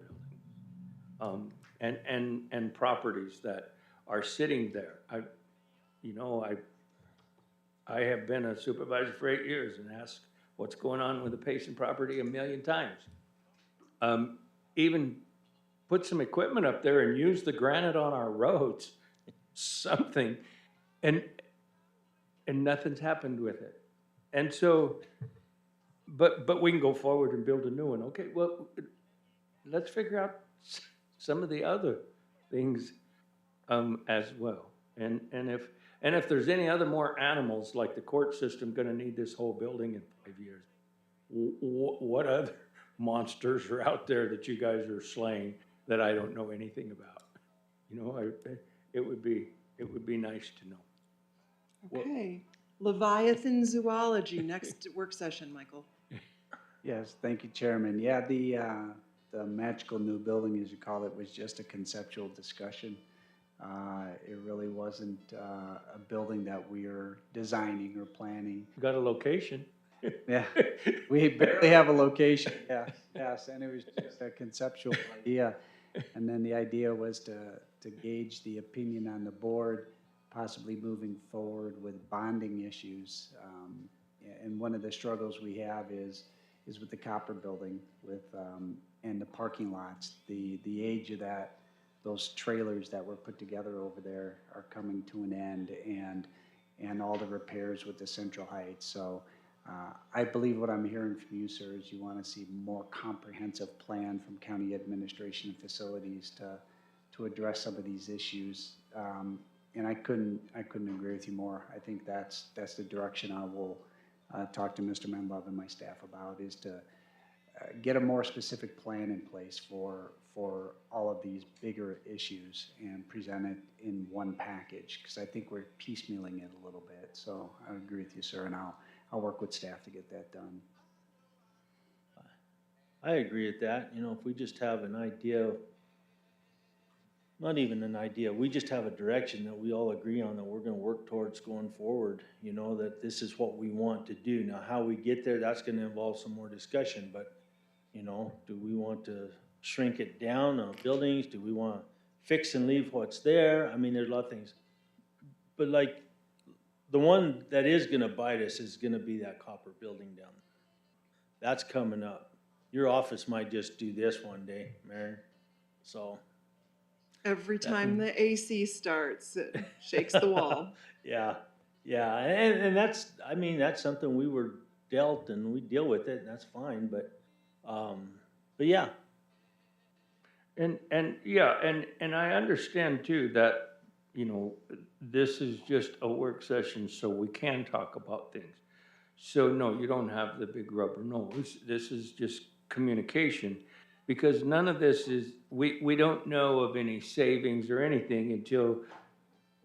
building. And properties that are sitting there. I have been a supervisor for 8 years and asked what's going on with the Payson property a million times. Even put some equipment up there and use the granite on our roads, something, and nothing's happened with it. And so, but we can go forward and build a new one. Okay, well, let's figure out some of the other things as well. And if there's any other more animals, like the court system gonna need this whole building in 5 years, what other monsters are out there that you guys are slaying that I don't know anything about? You know, it would be nice to know. Okay. Leviathan zoology, next work session, Michael. Yes, thank you, Chairman. Yeah, the magical new building, as you call it, was just a conceptual discussion. It really wasn't a building that we are designing or planning. Got a location? Yeah, we barely have a location, yes, and it was just a conceptual idea. And then the idea was to gauge the opinion on the board, possibly moving forward with bonding issues. And one of the struggles we have is with the copper building and the parking lots. The age of those trailers that were put together over there are coming to an end, and all the repairs with the Central Heights. So I believe what I'm hearing from you, sir, is you want to see more comprehensive plan from county administration and facilities to address some of these issues. And I couldn't agree with you more. I think that's the direction I will talk to Mr. Menlove and my staff about, is to get a more specific plan in place for all of these bigger issues and present it in one package, because I think we're piecemealing it a little bit. So I agree with you, sir, and I'll work with staff to get that done. I agree with that. You know, if we just have an idea, not even an idea, we just have a direction that we all agree on that we're gonna work towards going forward, you know, that this is what we want to do. Now, how we get there, that's gonna involve some more discussion, but, you know, do we want to shrink it down on buildings? Do we wanna fix and leave what's there? I mean, there's a lot of things. But like, the one that is gonna bite us is gonna be that copper building down there. That's coming up. Your office might just do this one day, Mary, so. Every time the AC starts, it shakes the wall. Yeah, and that's, I mean, that's something we were dealt and we deal with it, and that's fine, but yeah. And I understand too that, you know, this is just a work session, so we can talk about things. So no, you don't have the big rubber nose. This is just communication, because none of this is, we don't know of any savings or anything until,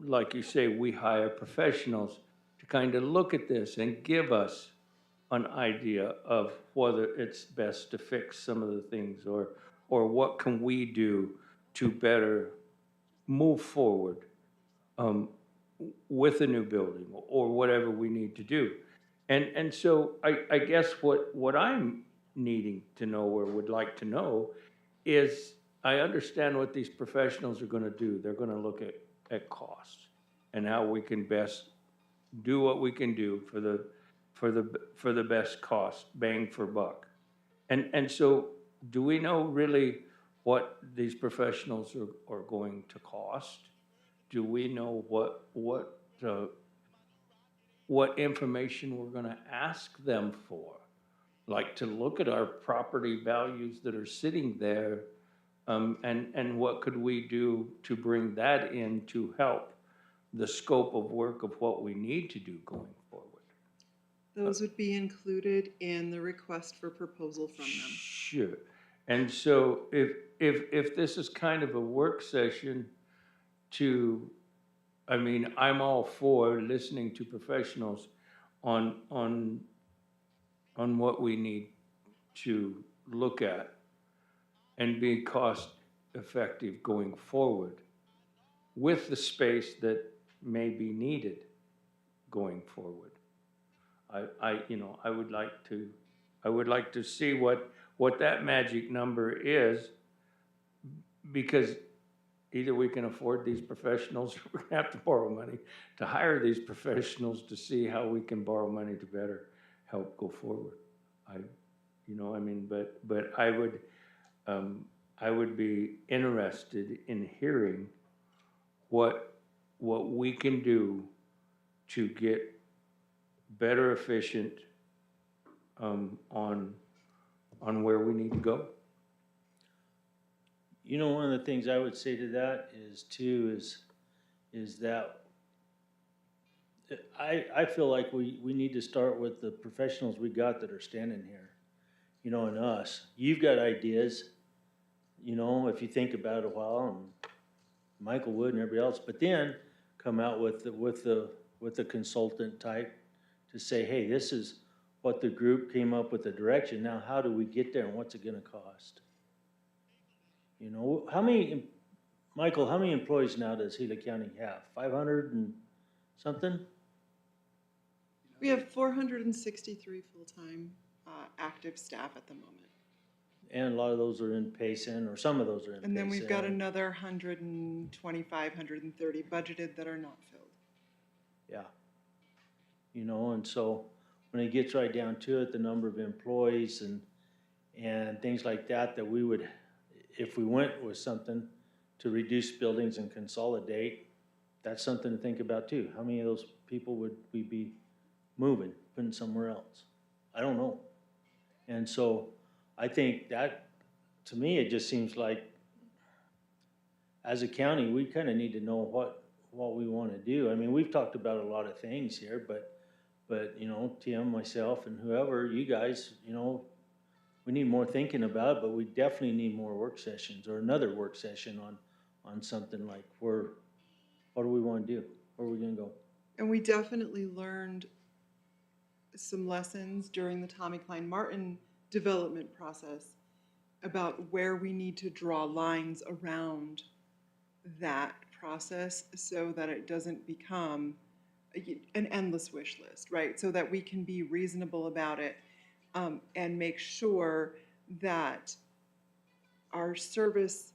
like you say, we hire professionals to kind of look at this and give us an idea of whether it's best to fix some of the things, or what can we do to better move forward with a new building, or whatever we need to do. And so I guess what I'm needing to know, or would like to know, is I understand what these professionals are gonna do. They're gonna look at costs and how we can best do what we can do for the best cost, bang for buck. And so, do we know really what these professionals are going to cost? Do we know what information we're gonna ask them for? Like to look at our property values that are sitting there, and what could we do to bring that in to help the scope of work of what we need to do going forward? Those would be included in the request for proposal from them. Sure. And so if this is kind of a work session to, I mean, I'm all for listening to professionals on what we need to look at and be cost effective going forward with the space that may be needed going forward. You know, I would like to see what that magic number is, because either we can afford these professionals, or we're gonna have to borrow money to hire these professionals to see how we can borrow money to better help go forward. You know, I mean, but I would be interested in hearing what we can do to get better efficient on where we need to go. You know, one of the things I would say to that is too, is that I feel like we need to start with the professionals we got that are standing here, you know, and us. You've got ideas, you know, if you think about it a while, and Michael would and everybody else, but then come out with the consultant type to say, hey, this is what the group came up with the direction. Now, how do we get there and what's it gonna cost? You know, Michael, how many employees now does Gila County have? 500 and something? We have 463 full-time active staff at the moment. And a lot of those are in Payson, or some of those are in Payson. And then we've got another 125, 130 budgeted that are not filled. Yeah. You know, and so when it gets right down to it, the number of employees and things like that, that we would, if we went with something to reduce buildings and consolidate, that's something to think about too. How many of those people would we be moving, putting somewhere else? I don't know. And so I think that, to me, it just seems like as a county, we kind of need to know what we want to do. I mean, we've talked about a lot of things here, but you know, Tim, myself, and whoever, you guys, you know, we need more thinking about it, but we definitely need more work sessions or another work session on something like what do we want to do? Where are we going to go? And we definitely learned some lessons during the Tommy Klein Martin development process about where we need to draw lines around that process so that it doesn't become an endless wish list, right? So that we can be reasonable about it and make sure that our service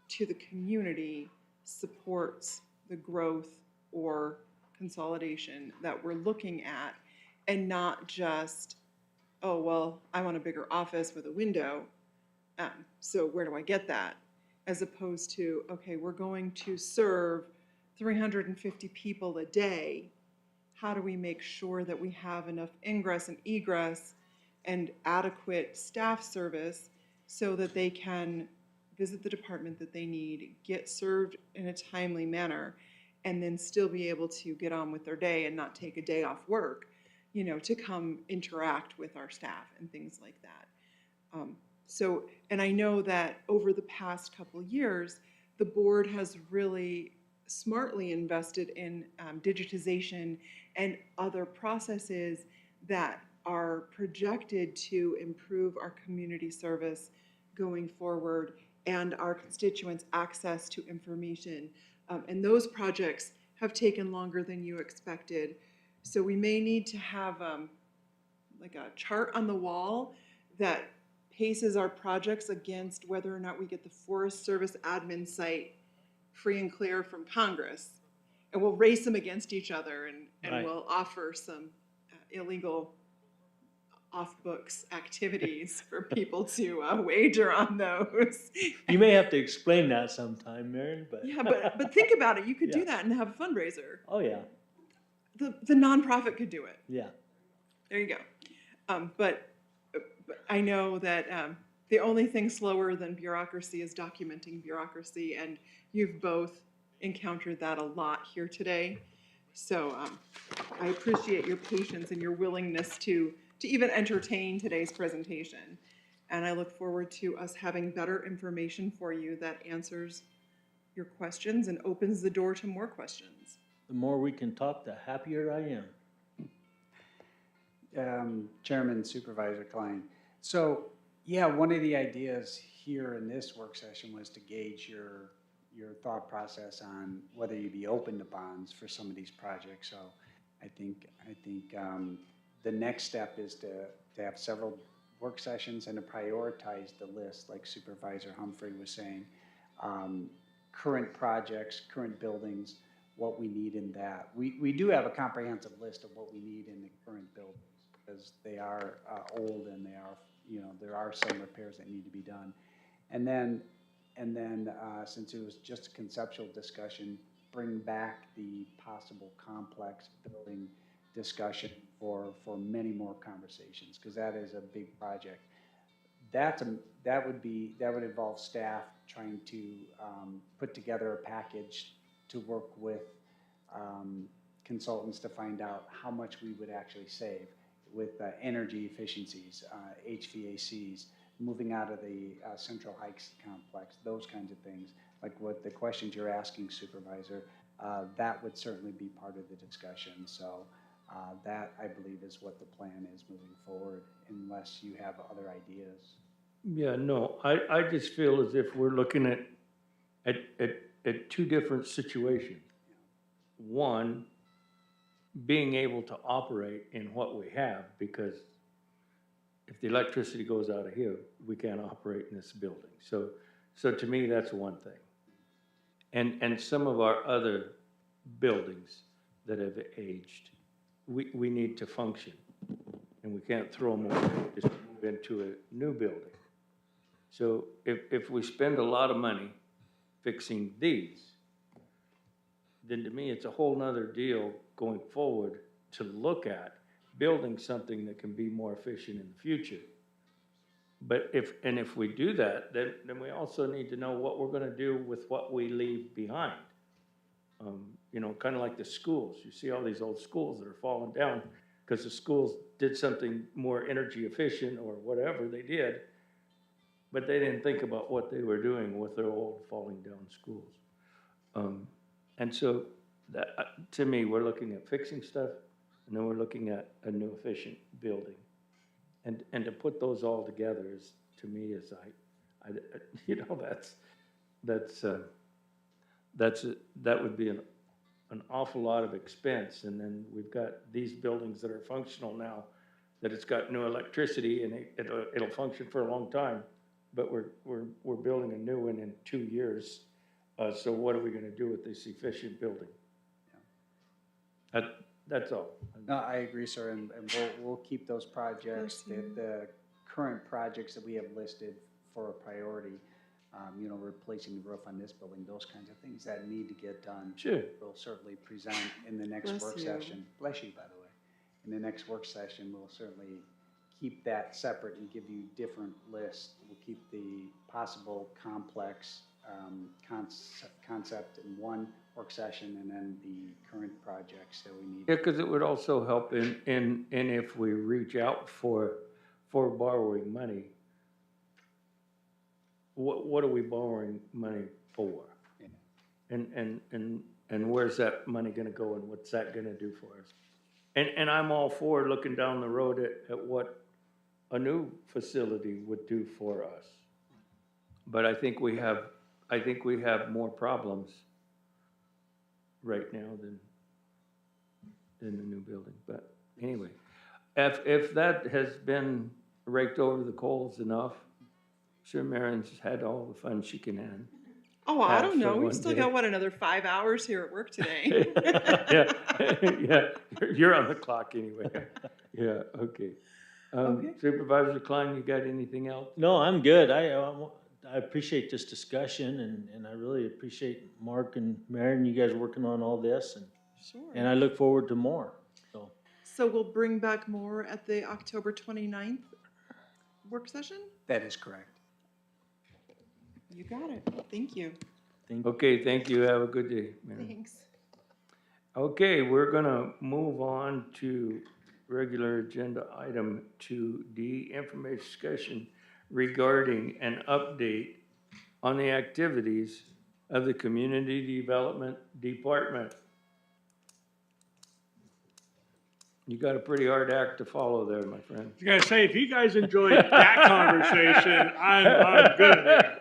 to the community supports the growth or consolidation that we're looking at, and not just, oh, well, I want a bigger office with a window, so where do I get that? As opposed to, okay, we're going to serve 350 people a day. How do we make sure that we have enough ingress and egress and adequate staff service so that they can visit the department that they need, get served in a timely manner, and then still be able to get on with their day and not take a day off work, you know, to come interact with our staff and things like that. So, and I know that over the past couple of years, the board has really smartly invested in digitization and other processes that are projected to improve our community service going forward and our constituents' access to information. And those projects have taken longer than you expected. So we may need to have like a chart on the wall that paces our projects against whether or not we get the Forest Service admin site free and clear from Congress. And we'll race them against each other, and Right. we'll offer some illegal off-books activities for people to wager on those. You may have to explain that sometime, Maren, but. Yeah, but think about it. You could Yeah. do that and have a fundraiser. Oh, yeah, The nonprofit could do it. yeah. There you go. But I know that the only thing slower than bureaucracy is documenting bureaucracy, and you've both encountered that a lot here today. So I appreciate your patience and your willingness to even entertain today's presentation. And I look forward to us having better information for you that answers your questions and opens the door to more questions. The more we can talk, the happier I am. Chairman Supervisor Klein. So, yeah, one of the ideas here in this work session was to gauge your thought process on whether you'd be open to bonds for some of these projects. So I think the next step is to have several work sessions and to prioritize the list, like Supervisor Humphrey was saying. Current projects, current buildings, what we need in that. We do have a comprehensive list of what we need in the current buildings, because they are old and they are, you know, there are some repairs that need to be done. And then since it was just a conceptual discussion, bring back the possible complex building discussion for many more conversations, because that is a big project. That would involve staff trying to put together a package to work with consultants to find out how much we would actually save with energy efficiencies, HVACs, moving out of the Central Heights complex, those kinds of things. like what the questions you're asking, Supervisor, that would certainly be part of the discussion. So that, I believe, is what the plan is moving forward, unless you have other ideas. Yeah, no, I just feel as if we're looking at two different situations. One, being able to operate in what we have, because if the electricity goes out of here, we can't operate in this building. So to me, that's one thing. And some of our other buildings that have aged, we need to function. And we can't throw them away, just move into a new building. So if we spend a lot of money fixing these, then to me, it's a whole nother deal going forward to look at building something that can be more efficient in the future. But if we do that, then we also need to know what we're gonna do with what we leave behind. You know, kind of like the schools. You see all these old schools that are falling down because the schools did something more energy efficient or whatever they did, but they didn't think about what they were doing with their old falling down schools. And so that, to me, we're looking at fixing stuff, and then we're looking at a new efficient building. And to put those all together is, to me, is you know, that would be an awful lot of expense. And then we've got these buildings that are functional now, that it's got new electricity and it'll function for a long time. But we're building a new one in 2 years. So what are we gonna do with this efficient building? That's all. No, I agree, sir, and we'll keep those projects, the current projects that we have listed for a priority, you know, replacing the roof on this building, those kinds of things that need to get done. Sure. We'll certainly present in the next Bless work you. session. Bless you, by the way. In the next work session, we'll certainly keep that separate and give you different lists. We'll keep the possible complex concept in one work session, and then the current projects that we need. Yeah, because it would also help in if we reach out for borrowing money, what are we borrowing money for? Yeah. And where's that money gonna go, and what's that gonna do for us? And I'm all for looking down the road at what a new facility would do for us. But I think we have more problems right now than the new building. But anyway, if that has been raked over the coals enough, sure Marion's had all the fun she can have. Oh, I don't know. for We've one still day. got, what, another 5 hours here at work today? Yeah, you're on the clock anyway. Yeah, okay. Okay. Supervisor Klein, you got anything else? No, I'm good. I appreciate this discussion, and I really appreciate Mark and Marion, you guys working on all this, and Sure. I look forward to more, so. So we'll bring back more at the October 29th work session? That is correct. You got it. Thank you. Okay, thank you. Have a good day, Marion. Thanks. Okay, we're gonna move on to regular agenda item 2D, information discussion regarding an update on the activities of the Community Development Department. You got a pretty hard act to follow there, my friend. I was gonna say, if you guys enjoyed that conversation, I'm good here.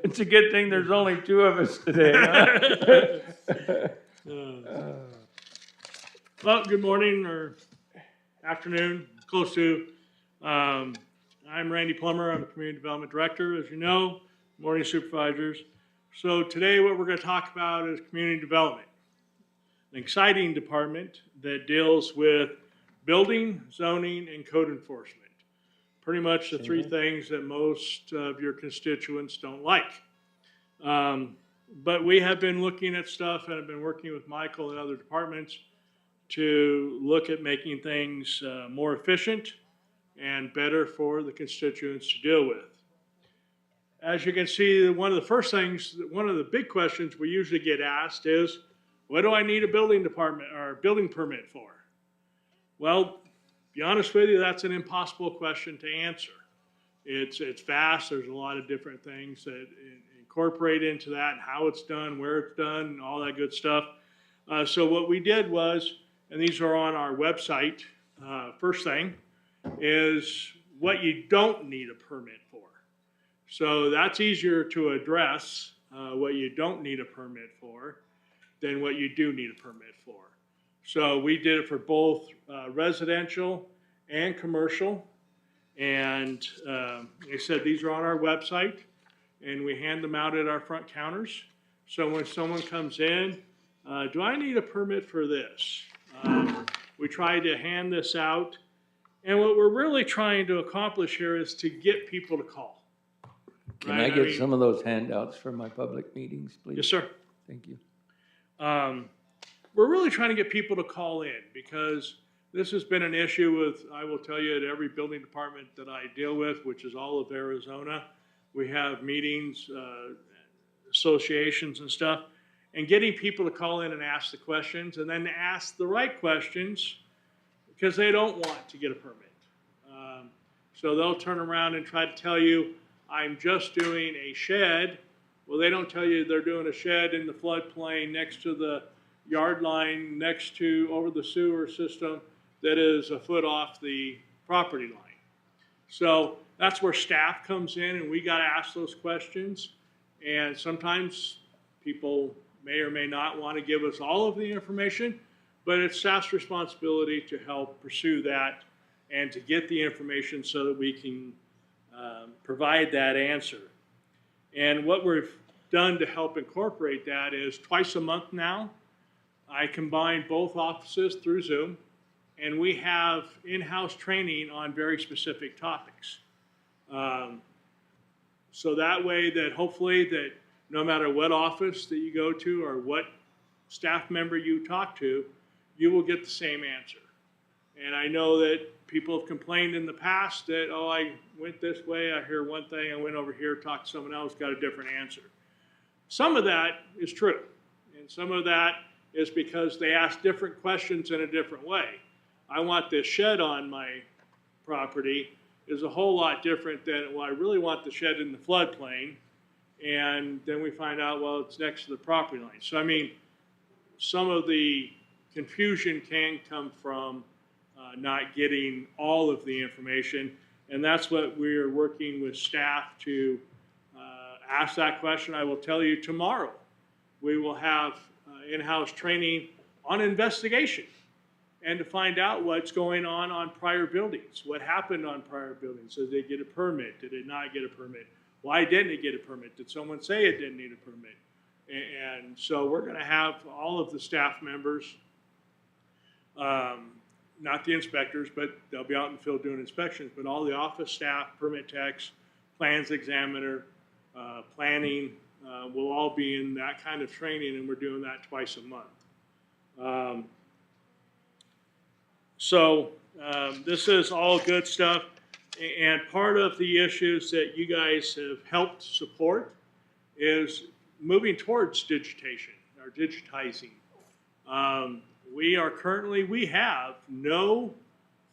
It's a good thing there's only two of us today, huh? Well, good morning or afternoon, close to. I'm Randy Plummer. I'm the Community Development Director, as you know, morning supervisors. So today what we're going to talk about is community development, an exciting department that deals with building, zoning, and code enforcement. Pretty much the three things that most of your constituents don't like. But we have been looking at stuff and have been working with Michael and other departments to look at making things more efficient and better for the constituents to deal with. As you can see, one of the big questions we usually get asked is, what do I need a building department or a building permit for? Well, to be honest with you, that's an impossible question to answer. It's vast. There's a lot of different things that incorporate into that and how it's done, where it's done, and all that good stuff. So what we did was, and these are on our website, first thing, is what you don't need a permit for. So that's easier to address, what you don't need a permit for than what you do need a permit for. So we did it for both residential and commercial. And like I said, these are on our website, and we hand them out at our front counters. So when someone comes in, do I need a permit for this? We try to hand this out. And what we're really trying to accomplish here is to get people to call. Can Right, I I get mean- some of those handouts for my public meetings, please? Yes, sir. Thank you. We're really trying to get people to call in because this has been an issue with, I will tell you, at every building department that I deal with, which is all of Arizona. We have meetings, associations and stuff, and getting people to call in and ask the questions and then ask the right questions because they don't want to get a permit. So they'll turn around and try to tell you, I'm just doing a shed. Well, they don't tell you they're doing a shed in the floodplain next to the yard line, next to, over the sewer system that is a foot off the property line. So that's where staff comes in and we got to ask those questions. And sometimes people may or may not want to give us all of the information, but it's staff's responsibility to help pursue that and to get the information so that we can provide that answer. And what we've done to help incorporate that is twice a month now, I combine both offices through Zoom, and we have in-house training on very specific topics. So that way that hopefully that no matter what office that you go to or what staff member you talk to, you will get the same answer. And I know that people have complained in the past that, oh, I went this way, I hear one thing, I went over here, talked to someone else, got a different answer. Some of that is true, and some of that is because they ask different questions in a different way. I want this shed on my property is a whole lot different than, well, I really want the shed in the floodplain, and then we find out, well, it's next to the property line. So, I mean, some of the confusion can come from not getting all of the information, and that's what we're working with staff to ask that question. I will tell you tomorrow, we will have in-house training on investigation and to find out what's going on prior buildings. What happened on prior buildings? Did they get a permit? Did it not get a permit? Why didn't it get a permit? Did someone say it didn't need a permit? And so we're going to have all of the staff members, not the inspectors, but they'll be out in the field doing inspections, but all the office staff, permit techs, plans examiner, planning, will all be in that kind of training, and we're doing that twice a month. So this is all good stuff, and part of the issues that you guys have helped support is moving towards digitation or digitizing. We have no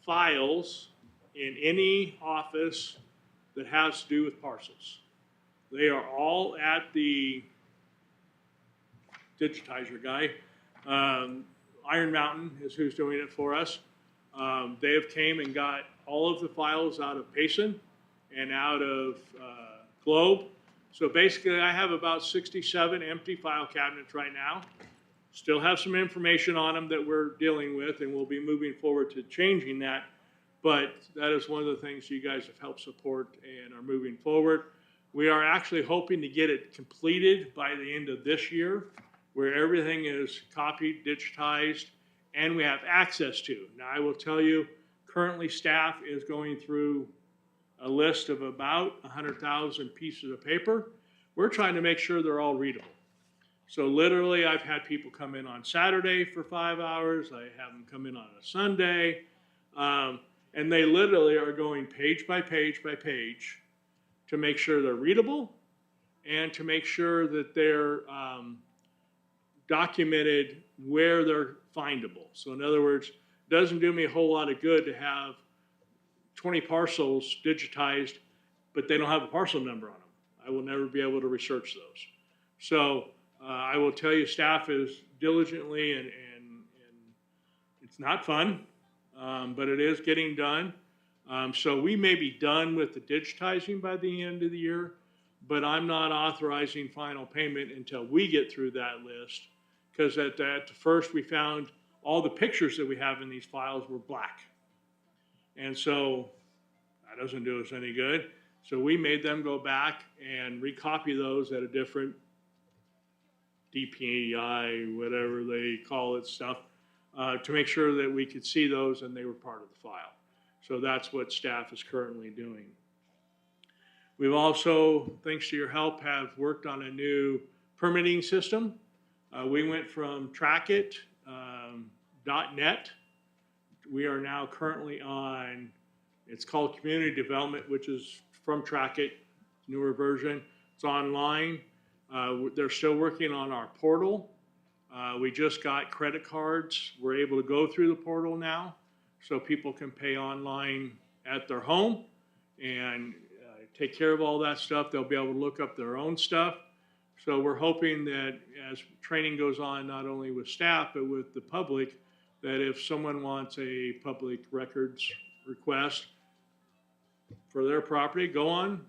files in any office that has to do with parcels. They are all at the digitizer guy. Iron Mountain is who's doing it for us. They have came and got all of the files out of Payson and out of Globe. So basically I have about 67 empty file cabinets right now. Still have some information on them that we're dealing with, and we'll be moving forward to changing that. But that is one of the things you guys have helped support and are moving forward. We are actually hoping to get it completed by the end of this year, where everything is copied, digitized, and we have access to. Now, I will tell you, currently staff is going through a list of about 100,000 pieces of paper. We're trying to make sure they're all readable. So literally, I've had people come in on Saturday for 5 hours. I have them come in on a Sunday. And they literally are going page by page by page to make sure they're readable and to make sure that they're documented where they're findable. So in other words, it doesn't do me a whole lot of good to have 20 parcels digitized, but they don't have a parcel number on them. I will never be able to research those. So I will tell you, staff is diligently and it's not fun, but it is getting done. So we may be done with the digitizing by the end of the year, but I'm not authorizing final payment until we get through that list. Because at first we found all the pictures that we have in these files were black. And so that doesn't do us any good. So we made them go back and recopy those at a different DPI, whatever they call it, stuff, to make sure that we could see those and they were part of the file. So that's what staff is currently doing. We've also, thanks to your help, have worked on a new permitting system. We went from trackit.net. We are now currently on, it's called Community Development, which is from Trackit, newer version. It's online. They're still working on our portal. We just got credit cards. We're able to go through the portal now, so people can pay online at their home and take care of all that stuff. They'll be able to look up their own stuff. So we're hoping that as training goes on, not only with staff, but with the public, that if someone wants a public records request for their property, go on,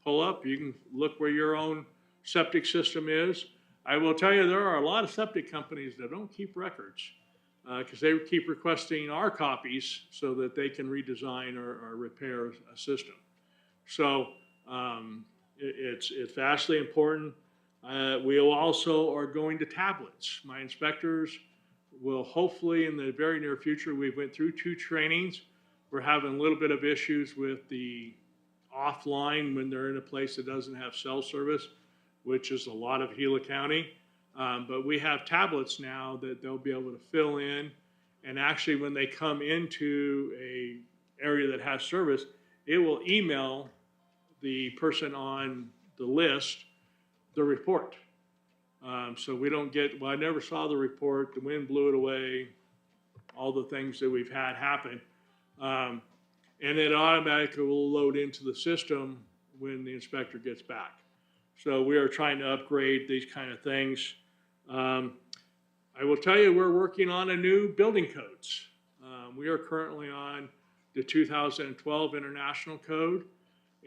pull up, you can look where your own septic system is. I will tell you, there are a lot of septic companies that don't keep records because they keep requesting our copies so that they can redesign or repair a system. So it's vastly important. We also are going to tablets. My inspectors will hopefully in the very near future, we went through 2 trainings. We're having a little bit of issues with the offline when they're in a place that doesn't have cell service, which is a lot of Gila County. But we have tablets now that they'll be able to fill in. And actually when they come into a area that has service, it will email the person on the list the report. So we don't get, well, I never saw the report, the wind blew it away, all the things that we've had happen. And it automatically will load into the system when the inspector gets back. So we are trying to upgrade these kind of things. I will tell you, we're working on a new building codes. We are currently on the 2012 International Code,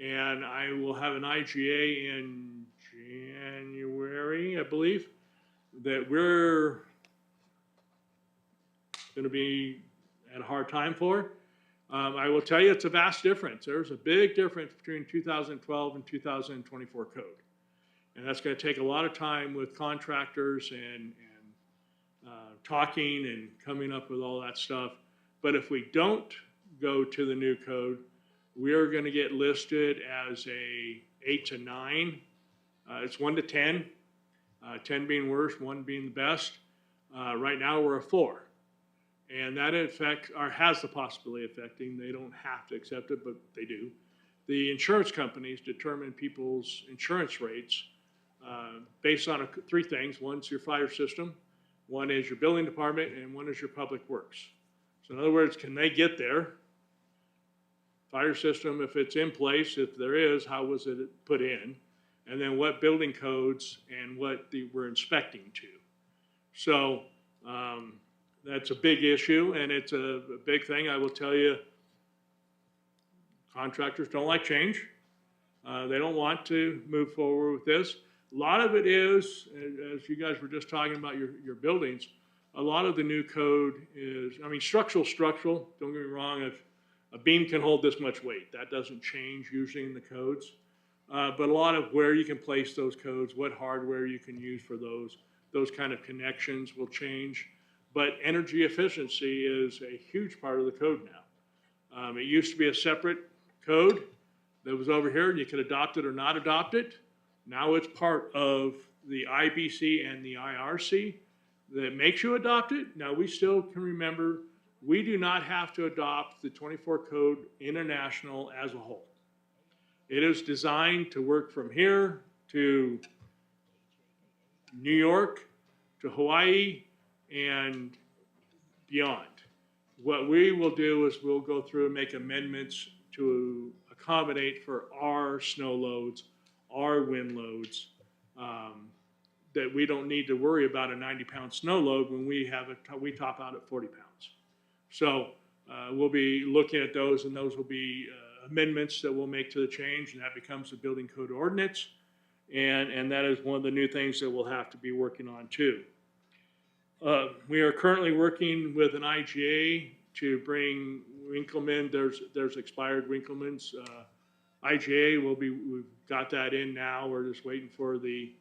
and I will have an IGA in January, I believe, that we're going to be at a hard time for. I will tell you, it's a vast difference. There's a big difference between 2012 and 2024 code. And that's going to take a lot of time with contractors and talking and coming up with all that stuff. But if we don't go to the new code, we are going to get listed as a 8 to 9. It's 1 to 10, 10 being worst, 1 being the best. Right now we're a 4. And that in fact has the possibility of affecting, they don't have to accept it, but they do. The insurance companies determine people's insurance rates based on 3 things. One's your fire system, 1 is your building department, and 1 is your public works. So in other words, can they get there? Fire system, if it's in place, if there is, how was it put in? And then what building codes and what we're inspecting to. So that's a big issue, and it's a big thing. I will tell you, contractors don't like change. They don't want to move forward with this. A lot of it is, as you guys were just talking about your buildings, a lot of the new code is, I mean, structural, don't get me wrong, if a beam can hold this much weight, that doesn't change usually in the codes. But a lot of where you can place those codes, what hardware you can use for those kind of connections will change. But energy efficiency is a huge part of the code now. It used to be a separate code that was over here and you could adopt it or not adopt it. Now it's part of the IBC and the IRC that makes you adopt it. Now we still can remember, we do not have to adopt the 24 Code International as a whole. It is designed to work from here to New York, to Hawaii, and beyond. What we will do is we'll go through and make amendments to accommodate for our snow loads, our wind loads, that we don't need to worry about a 90-pound snow load when we top out at 40 pounds. So we'll be looking at those, and those will be amendments that we'll make to the change, and that becomes the building code ordinance. And that is one of the new things that we'll have to be working on too. We are currently working with an IGA to bring Winkleman. There's expired Winkleman's. IGA we've got that in now. We're just waiting for the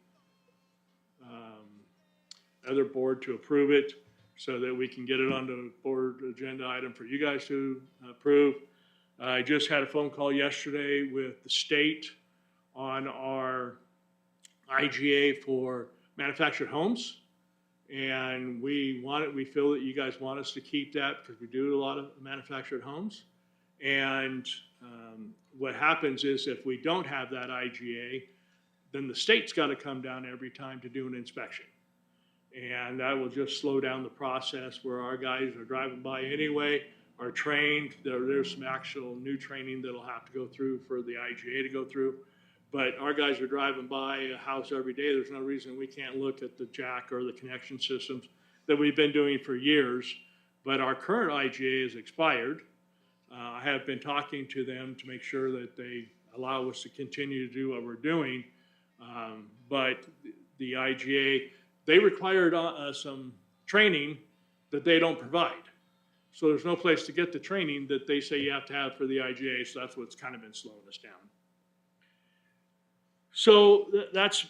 other board to approve it so that we can get it on the board agenda item for you guys to approve. I just had a phone call yesterday with the state on our IGA for manufactured homes. And we feel that you guys want us to keep that because we do a lot of manufactured homes. And what happens is if we don't have that IGA, then the state's got to come down every time to do an inspection. And that will just slow down the process where our guys are driving by anyway, are trained. There's some actual new training that'll have to go through for the IGA to go through. But our guys are driving by a house every day. There's no reason we can't look at the jack or the connection systems that we've been doing for years. But our current IGA is expired. I have been talking to them to make sure that they allow us to continue to do what we're doing. But the IGA, they required some training that they don't provide. So there's no place to get the training that they say you have to have for the IGA. So that's what's kind of been slowing us down. So that's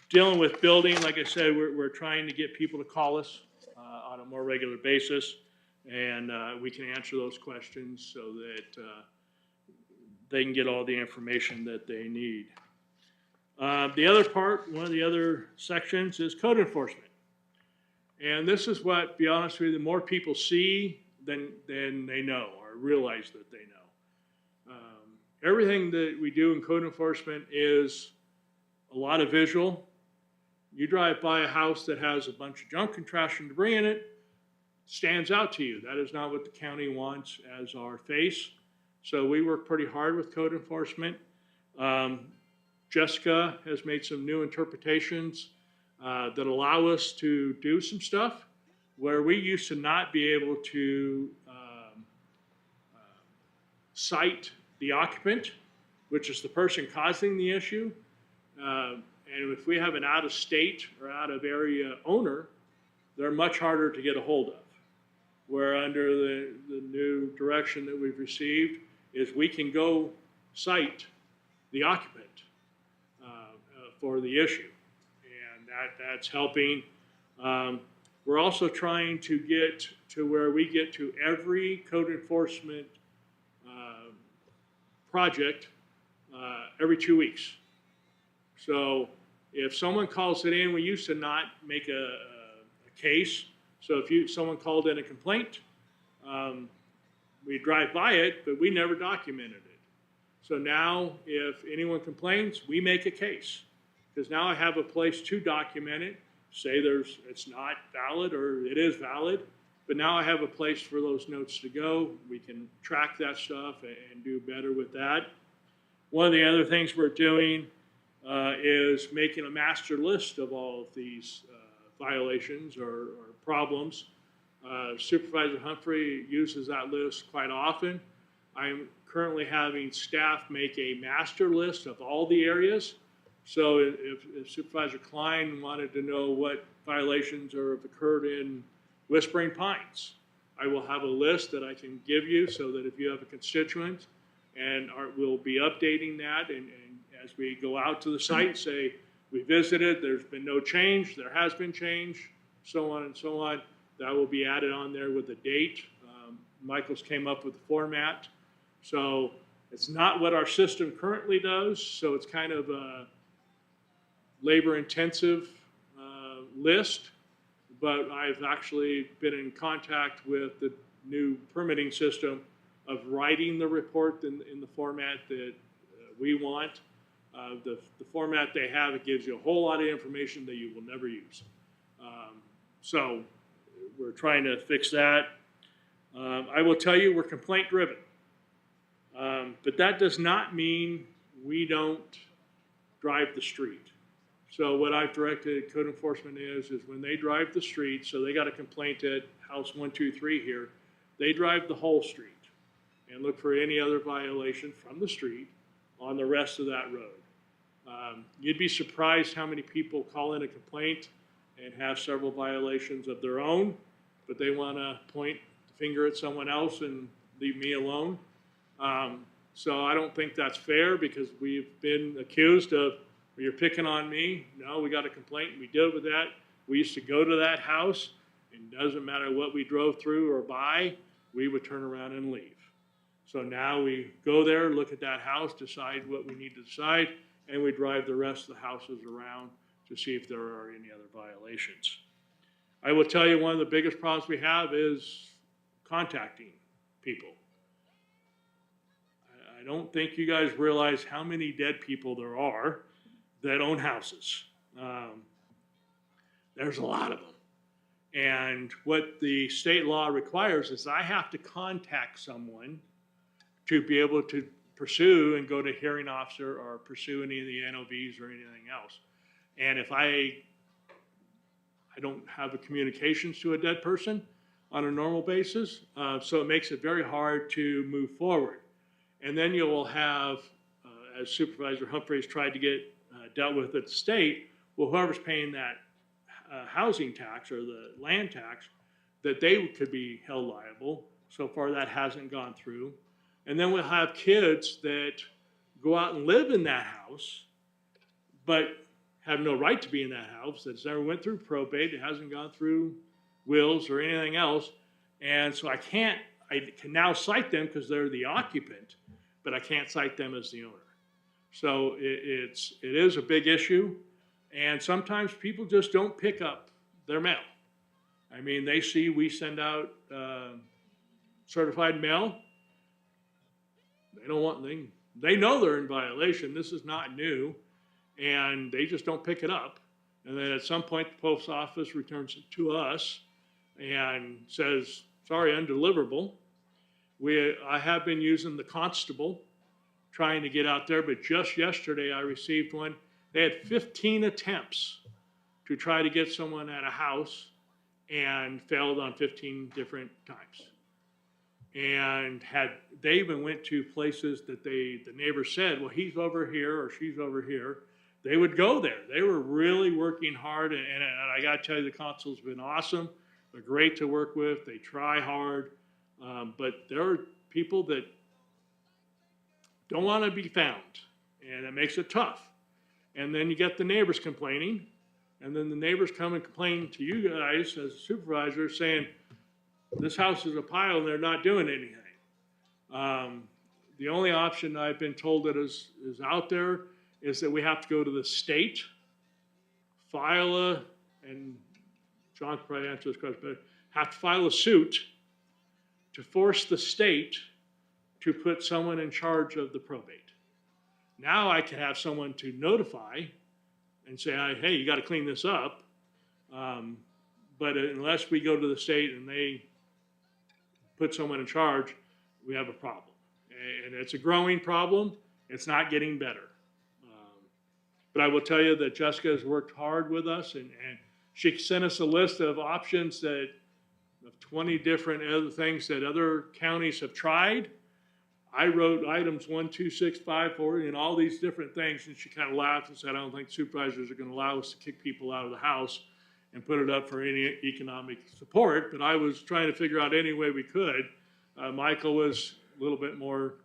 dealing with building. Like I said, we're trying to get people to call us on a more regular basis, and we can answer those questions so that they can get all the information that they need. The other part, one of the other sections is code enforcement. And this is what, to be honest with you, the more people see, then they know or realize that they know. Everything that we do in code enforcement is a lot of visual. You drive by a house that has a bunch of junk and trash and debris in it, stands out to you. That is not what the county wants as our face. So we work pretty hard with code enforcement. Jessica has made some new interpretations that allow us to do some stuff where we used to not be able to cite the occupant, which is the person causing the issue. And if we have an out-of-state or out-of-area owner, they're much harder to get a hold of. Where under the new direction that we've received is we can go cite the occupant for the issue. And that's helping. We're also trying to get to where we get to every code enforcement project every 2 weeks. So if someone calls it in, we used to not make a case. So if someone called in a complaint, we drive by it, but we never documented it. So now if anyone complains, we make a case. Because now I have a place to document it, say it's not valid or it is valid, but now I have a place for those notes to go. We can track that stuff and do better with that. One of the other things we're doing is making a master list of all of these violations or problems. Supervisor Humphrey uses that list quite often. I'm currently having staff make a master list of all the areas. So if Supervisor Klein wanted to know what violations have occurred in Whispering Pines, I will have a list that I can give you so that if you have a constituent, and we'll be updating that, and as we go out to the site, say, we visited, there's been no change, there has been change, so on and so on. That will be added on there with a date. Michael's came up with the format. So it's not what our system currently does, so it's kind of a labor-intensive list, but I've actually been in contact with the new permitting system of writing the report in the format that we want. The format they have, it gives you a whole lot of information that you will never use. So we're trying to fix that. I will tell you we're complaint driven, but that does not mean we don't drive the street. So what I've directed code enforcement is when they drive the street, so they got a complaint at house 123 here, they drive the whole street and look for any other violation from the street on the rest of that road. You'd be surprised how many people call in a complaint and have several violations of their own, but they want to point the finger at someone else and leave me alone. So I don't think that's fair, because we've been accused of, well, you're picking on me. No, we got a complaint, we deal with that. We used to go to that house, and it doesn't matter what we drove through or by, we would turn around and leave. So now we go there, look at that house, decide what we need to decide, and we drive the rest of the houses around to see if there are any other violations. I will tell you, one of the biggest problems we have is contacting people. I don't think you guys realize how many dead people there are that own houses. There's a lot of them. And what the state law requires is I have to contact someone to be able to pursue and go to hearing officer or pursue any of the NOVs or anything else. And if I don't have a communications to a dead person on a normal basis, so it makes it very hard to move forward. And then you will have, as Supervisor Humphreys tried to get dealt with at the state, well, whoever's paying that housing tax or the land tax, that they could be held liable. So far that hasn't gone through. And then we'll have kids that go out and live in that house, but have no right to be in that house, that's never went through probate, it hasn't gone through wills or anything else. And so I can now cite them because they're the occupant, but I can't cite them as the owner. So it is a big issue, and sometimes people just don't pick up their mail. I mean, they see we send out certified mail. They don't want, they know they're in violation. This is not new, and they just don't pick it up. And then at some point, the post office returns it to us and says, sorry, undeliverable. I have been using the constable trying to get out there, but just yesterday I received one. They had 15 attempts to try to get someone at a house and failed on 15 different times. And they even went to places that the neighbor said, well, he's over here or she's over here. They would go there. They were really working hard, and I got to tell you, the constable's been awesome. They're great to work with. They try hard, but there are people that don't want to be found, and it makes it tough. And then you get the neighbors complaining, and then the neighbors come and complain to you guys as a supervisor saying, this house is a pile and they're not doing anything. The only option I've been told that is out there is that we have to go to the state, and John can probably answer this question, but have to file a suit to force the state to put someone in charge of the probate. Now I can have someone to notify and say, hey, you got to clean this up. But unless we go to the state and they put someone in charge, we have a problem. And it's a growing problem. It's not getting better. But I will tell you that Jessica has worked hard with us, and she sent us a list of options of 20 different other things that other counties have tried. I wrote items 1, 2, 6, 5, 4, and all these different things, and she kind of laughed and said, I don't think supervisors are going to allow us to kick people out of the house and put it up for any economic support, but I was trying to figure out any way we could. Michael was a little bit more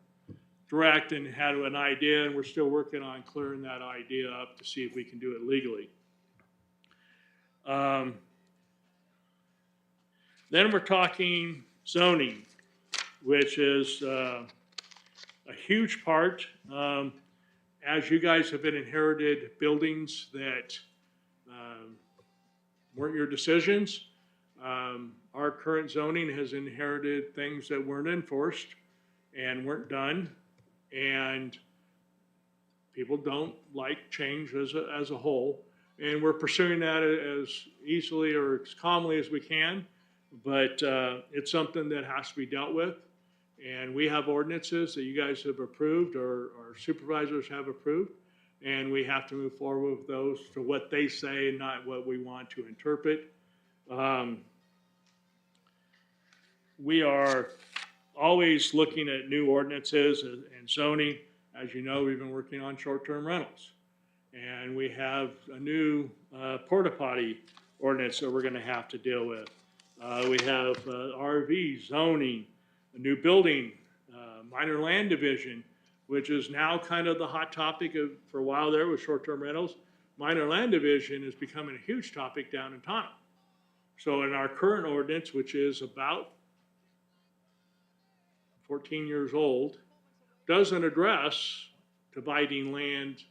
direct and had an idea, and we're still working on clearing that idea up to see if we can do it legally. Then we're talking zoning, which is a huge part. As you guys have been inherited buildings that weren't your decisions, our current zoning has inherited things that weren't enforced and weren't done, and people don't like change as a whole, and we're pursuing that as easily or as calmly as we can, but it's something that has to be dealt with. And we have ordinances that you guys have approved or our supervisors have approved and we have to move forward with those to what they say, not what we want to interpret. We are always looking at new ordinances and zoning. As you know, we've been working on short-term rentals. And we have a new porta potty ordinance that we're gonna have to deal with. We have RV zoning, a new building, minor land division, which is now kind of the hot topic for a while there with short-term rentals. Minor land division is becoming a huge topic down in Tana. So in our current ordinance, which is about 14 years old, doesn't address dividing land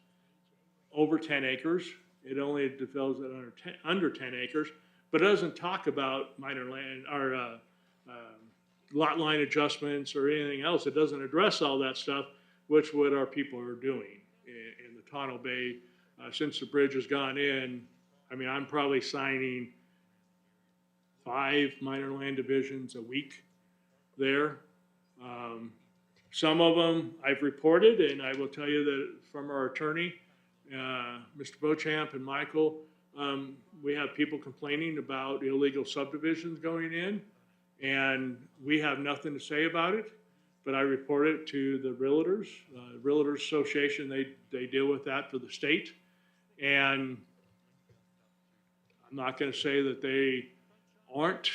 over 10 acres. It only develops it under 10 acres, but it doesn't talk about minor land or lot line adjustments or anything else. It doesn't address all that stuff, which what our people are doing in the Tonto Bay. Since the bridge has gone in, I mean, I'm probably signing 5 minor land divisions a week there. Some of them I've reported, and I will tell you that from our attorney, Mr. Beauchamp and Michael, we have people complaining about illegal subdivisions going in, and we have nothing to say about it, but I report it to the realtors. Realtors Association, they deal with that for the state, and I'm not going to say that they aren't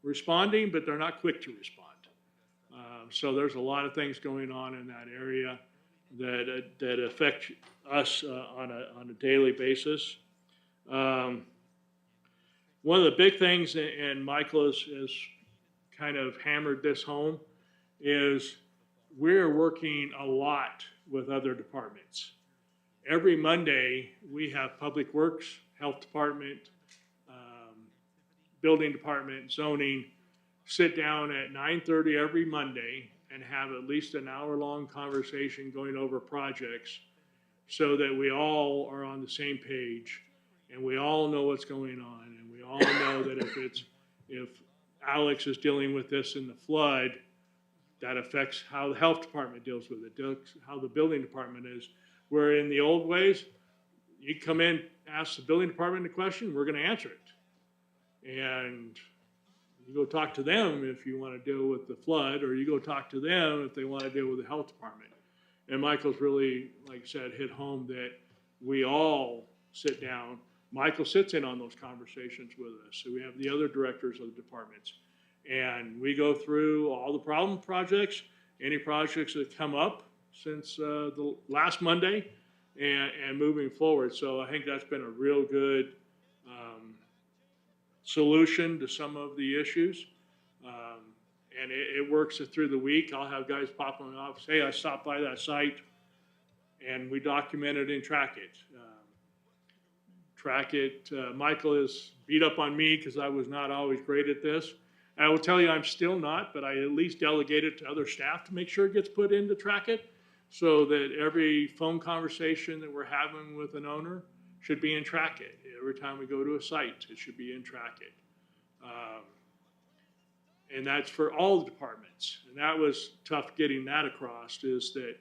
responding, but they're not quick to respond. So there's a lot of things going on in that area that affect us on a daily basis. One of the big things, and Michael has kind of hammered this home, is we're working a lot with other departments. Every Monday, we have Public Works, Health Department, Building Department, Zoning, sit down at 9:30 every Monday and have at least an hour-long conversation going over projects so that we all are on the same page and we all know what's going on, and we all know that if Alex is dealing with this in the flood, that affects how the health department deals with it, how the building department is. Where in the old ways, you come in, ask the building department a question, we're gonna answer it. And you go talk to them if you want to deal with the flood, or you go talk to them if they want to deal with the health department. And Michael's really, like I said, hit home that we all sit down. Michael sits in on those conversations with us. So we have the other directors of the departments. And we go through all the problem projects, any projects that come up since the last Monday, and moving forward. So I think that's been a real good solution to some of the issues. And it works through the week. I'll have guys pop in the office, hey, I stopped by that site, and we document it and track it. Michael is beat up on me because I was not always great at this. And I will tell you I'm still not, but I at least delegate it to other staff to make sure it gets put in to track it, so that every phone conversation that we're having with an owner should be in track it. Every time we go to a site, it should be in track it. And that's for all the departments. And that was tough getting that across, is that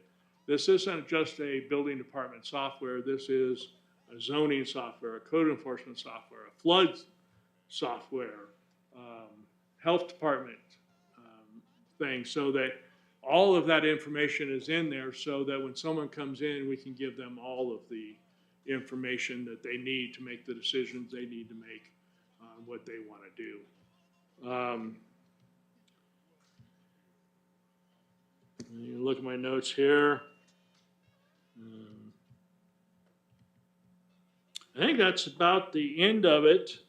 this isn't just a building department software. This is a zoning software, a code enforcement software, a flood software, health department thing, so that all of that information is in there, so that when someone comes in, we can give them all of the information that they need to make the decisions they need to make on what they want to do. You look at my notes here. I think that's about the end of it.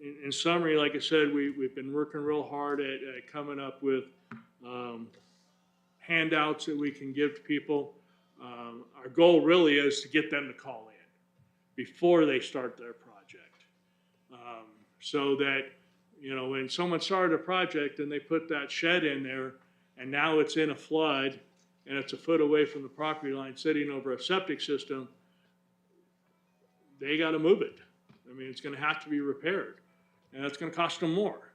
In summary, like I said, we've been working real hard at coming up with handouts that we can give to people. Our goal really is to get them to call in before they start their project. So that, you know, when someone started a project and they put that shed in there and now it's in a flood and it's a foot away from the property line sitting over a septic system, they got to move it. I mean, it's going to have to be repaired, and that's going to cost them more.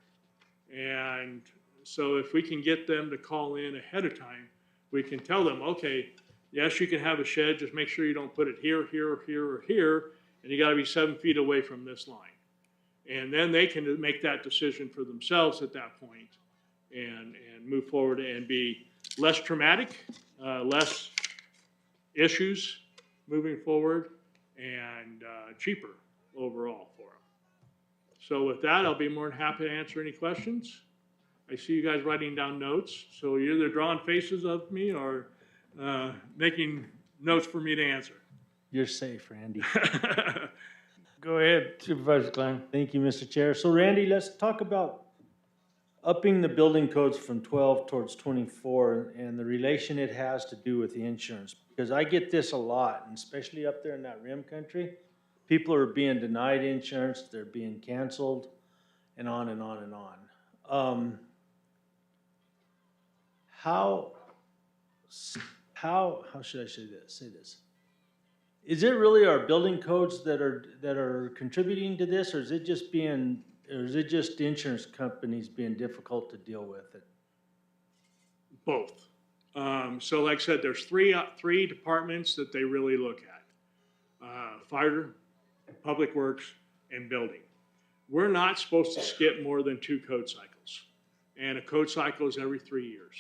And so if we can get them to call in ahead of time, we can tell them, okay, Yes, you can have a shed, just make sure you don't put it here, here, here, or here, and you gotta be 7 feet away from this line. And then they can make that decision for themselves at that point and move forward and be less traumatic, less issues moving forward, and cheaper overall for them. So with that, I'll be more than happy to answer any questions. I see you guys writing down notes, so you're either drawing faces of me or making notes for me to answer. You're safe, Randy. Go ahead, Supervisor Klein. Thank you, Mr. Chair. So Randy, let's talk about upping the building codes from 12 towards 24 and the relation it has to do with the insurance. Because I get this a lot, and especially up there in that rim country. People are being denied insurance, they're being canceled, and on and on and on. How should I say this? Is it really our building codes that are contributing to this, or is it just the insurance companies being difficult to deal with it? Both. So like I said, there's three departments that they really look at. Fire, Public Works, and Building. We're not supposed to skip more than 2 code cycles. And a code cycle is every 3 years.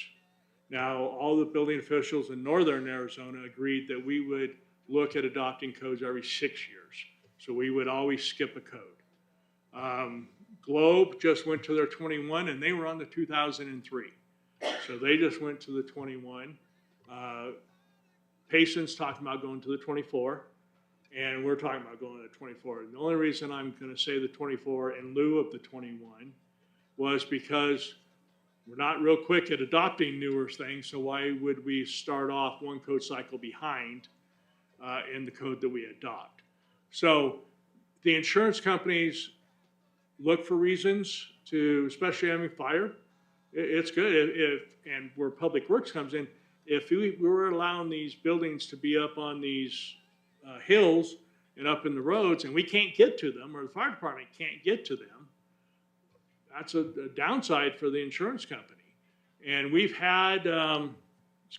Now, all the building officials in northern Arizona agreed that we would look at adopting codes every 6 years. So we would always skip a code. Globe just went to their 21 and they were on the 2003. So they just went to the 21. Payson's talking about going to the 24. And we're talking about going to the 24. And the only reason I'm going to say the 24 in lieu of the 21 was because we're not real quick at adopting newer things. So why would we start off 1 code cycle behind in the code that we adopt? So the insurance companies look for reasons to, especially having fire. It's good and where Public Works comes in, if we were allowing these buildings to be up on these hills and up in the roads and we can't get to them, or the fire department can't get to them, that's a downside for the insurance company. And we've had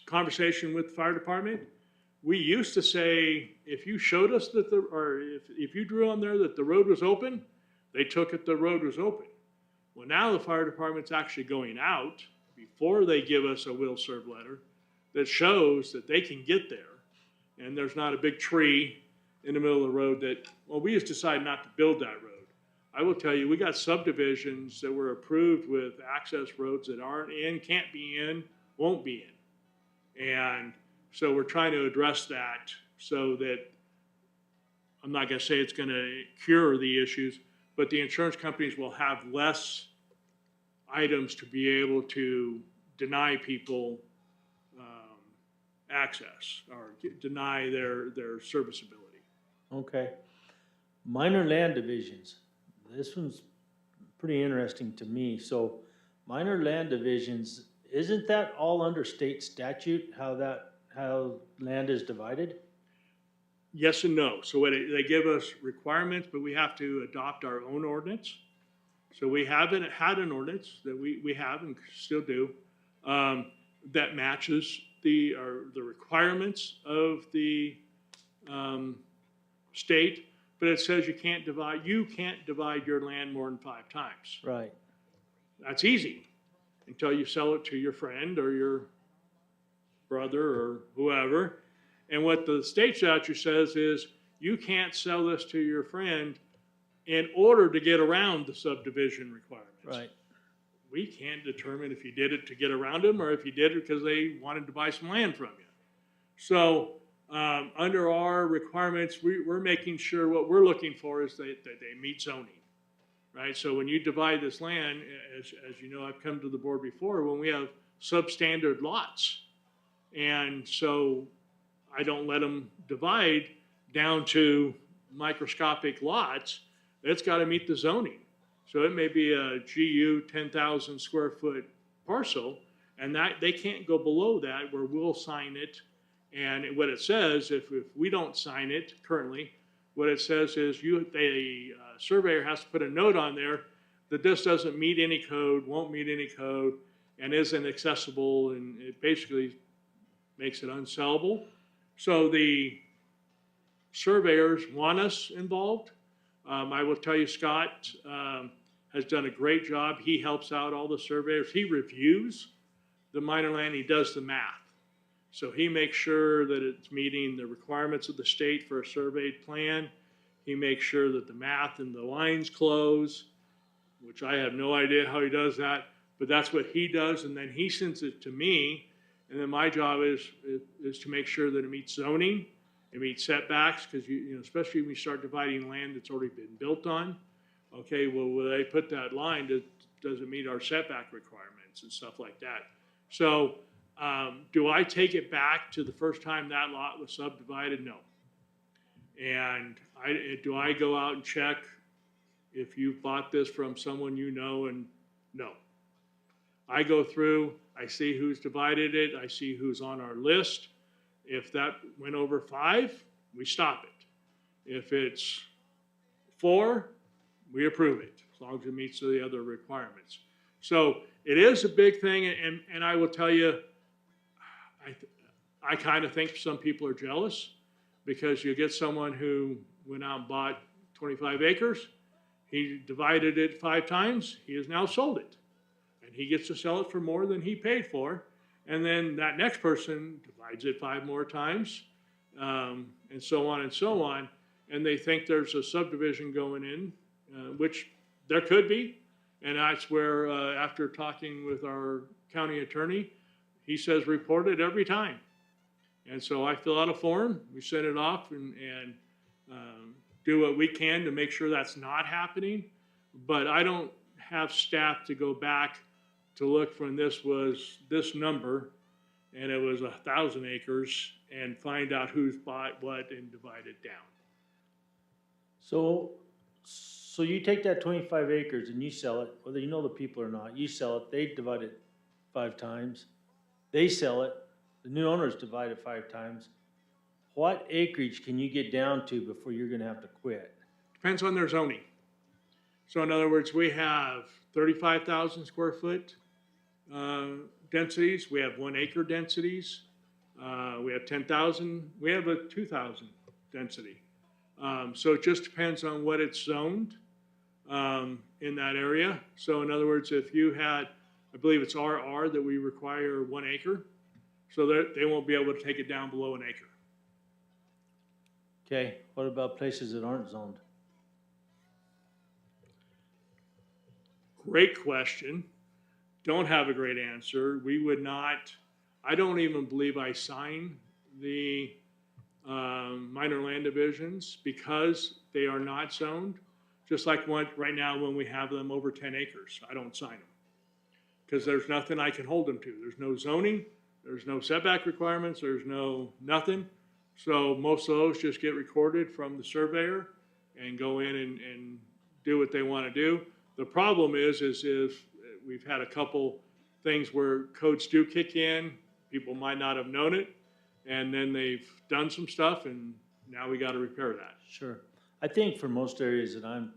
conversation with the fire department. We used to say, if you showed us that if you drew on there that the road was open, they took it the road was open. Well, now the fire department's actually going out before they give us a will serve letter that shows that they can get there and there's not a big tree in the middle of the road that, well, we just decided not to build that road. I will tell you, we got subdivisions that were approved with access roads that aren't in, can't be in, won't be in. And so we're trying to address that so that, I'm not going to say it's going to cure the issues, but the insurance companies will have less items to be able to deny people access or deny their serviceability. Okay. Minor land divisions. This one's pretty interesting to me. So minor land divisions, isn't that all under state statute, how land is divided? Yes and no. So they give us requirements, but we have to adopt our own ordinance. So we haven't had an ordinance that we have and still do that matches the requirements of the state, but it says you can't divide your land more than 5 times. Right. That's easy until you sell it to your friend or your brother or whoever. And what the state statute says is you can't sell this to your friend in order to get around the subdivision requirements. Right. We can't determine if you did it to get around them or if you did it because they wanted to buy some land from you. So under our requirements, we're making sure what we're looking for is that they meet zoning, right? So when you divide this land, as you know, I've come to the board before, when we have substandard lots. And so I don't let them divide down to microscopic lots. It's got to meet the zoning. So it may be a GU 10,000 square foot parcel, and that they can't go below that where we'll sign it. And what it says, if we don't sign it currently, what it says is the surveyor has to put a note on there that this doesn't meet any code, won't meet any code, and isn't accessible, and it basically makes it unsellable. So the surveyors want us involved. I will tell you, Scott has done a great job. He helps out all the surveyors. He reviews the minor land, he does the math. So he makes sure that it's meeting the requirements of the state for a surveyed plan. He makes sure that the math and the lines close, which I have no idea how he does that, but that's what he does, and then he sends it to me, and then my job is to make sure that it meets zoning, it meets setbacks, because you know, especially when you start dividing land that's already been built on. Okay, well, when they put that line, does it meet our setback requirements and stuff like that? So, do I take it back to the first time that lot was subdivided? No. And do I go out and check if you bought this from someone you know? And no. I go through, I see who's divided it, I see who's on our list. If that went over 5, we stop it. If it's 4, we approve it, as long as it meets the other requirements. So it is a big thing, and I will tell you, I kind of think some people are jealous, because you get someone who went out and bought 25 acres, he divided it 5 times, he has now sold it. And he gets to sell it for more than he paid for. And then that next person divides it 5 more times, and so on and so on. And they think there's a subdivision going in, which there could be. And that's where, after talking with our county attorney, he says report it every time. And so I fill out a form, we send it off, and do what we can to make sure that's not happening. But I don't have staff to go back to look when this was this number and it was 1,000 acres and find out who's bought what and divide it down. So you take that 25 acres and you sell it, whether you know the people or not, you sell it, they divide it 5 times, they sell it, the new owners divide it 5 times. What acreage can you get down to before you're gonna have to quit? Depends on their zoning. So in other words, we have 35,000 square foot densities, we have 1 acre densities, we have 10,000, we have a 2,000 density. So it just depends on what it's zoned in that area. So in other words, if you had, I believe it's RR that we require 1 acre, so that they won't be able to take it down below 1 acre. Okay, what about places that aren't zoned? Great question. Don't have a great answer. We would not, I don't even believe I sign the minor land divisions because they are not zoned. Just like right now when we have them over 10 acres, I don't sign them. Because there's nothing I can hold them to. There's no zoning, there's no setback requirements, there's no nothing. So most of those just get recorded from the surveyor and go in and do what they want to do. The problem is if we've had a couple things where codes do kick in, people might not have known it, and then they've done some stuff, and now we got to repair that. Sure. I think for most areas that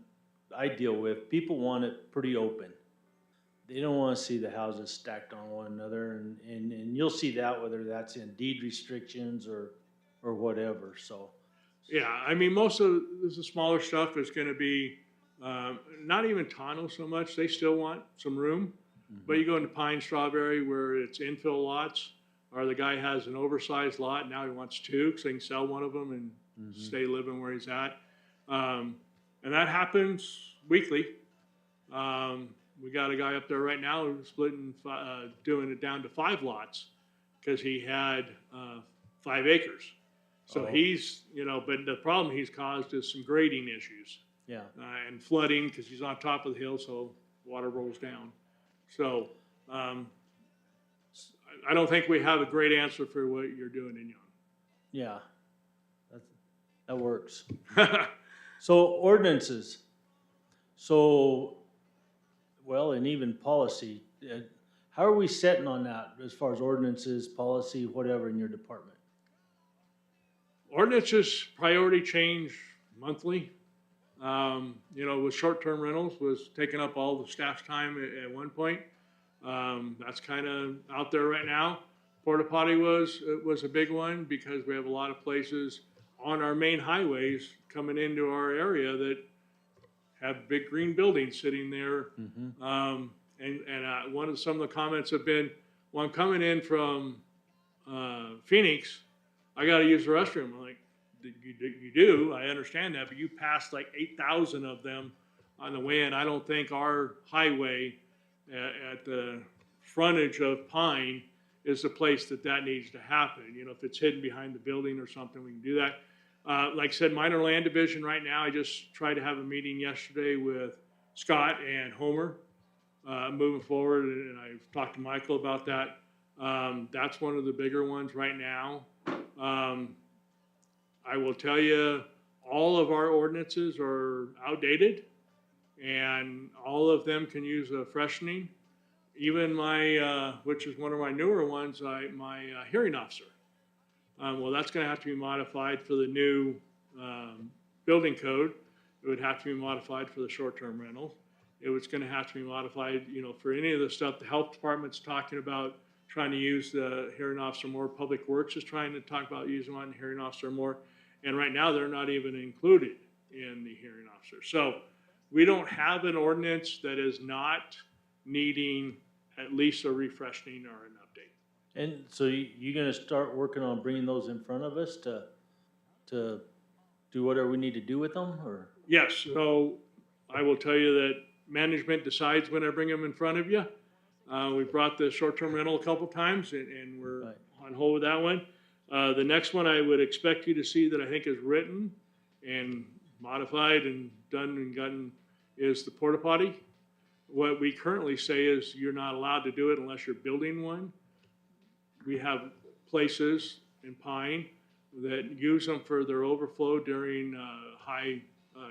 I deal with, people want it pretty open. They don't want to see the houses stacked on one another, and you'll see that whether that's in deed restrictions or whatever, so. Yeah, I mean, most of the smaller stuff is going to be not even tonneau so much. They still want some room. But you go into pine strawberry where it's infill lots, or the guy has an oversized lot, now he wants 2 because he can sell one of them and stay living where he's at. And that happens weekly. We got a guy up there right now who's splitting, doing it down to 5 lots because he had 5 acres. So he's, you know, but the problem he's caused is some grading issues. Yeah. And flooding because he's on top of the hill, so water rolls down. So I don't think we have a great answer for what you're doing in Young. Yeah, that works. So ordinances. So, well, and even policy. How are we setting on that as far as ordinances, policy, whatever in your department? Ordinances priority change monthly. You know, with short-term rentals was taking up all the staff's time at one point. That's kind of out there right now. porta potty was a big one because we have a lot of places on our main highways coming into our area that have big green buildings sitting there. And one of some of the comments have been, well, I'm coming in from Phoenix, I got to use the restroom. I'm like, you do, I understand that, but you passed like 8,000 of them on the way in. I don't think our highway at the frontage of Pine is the place that needs to happen. You know, if it's hidden behind the building or something, we can do that. Like I said, minor land division right now, I just tried to have a meeting yesterday with Scott and Homer moving forward, and I've talked to Michael about that. That's one of the bigger ones right now. I will tell you, all of our ordinances are outdated, and all of them can use a freshening. Even my, which is one of my newer ones, my hearing officer. Well, that's going to have to be modified for the new building code. It would have to be modified for the short-term rentals. It was going to have to be modified, you know, for any of the stuff the health department's talking about, trying to use the hearing officer more. Public Works is trying to talk about using one hearing officer more. And right now, they're not even included in the hearing officer. So we don't have an ordinance that is not needing at least a refreshing or an update. And so you're gonna start working on bringing those in front of us to do whatever we need to do with them, or? Yes, so I will tell you that management decides when I bring them in front of you. We brought the short-term rental a couple times, and we're Right. on hold with that one. The next one I would expect you to see that I think is written and modified and done and gotten is the porta potty. What we currently say is you're not allowed to do it unless you're building one. We have places in Pine that use them for their overflow during high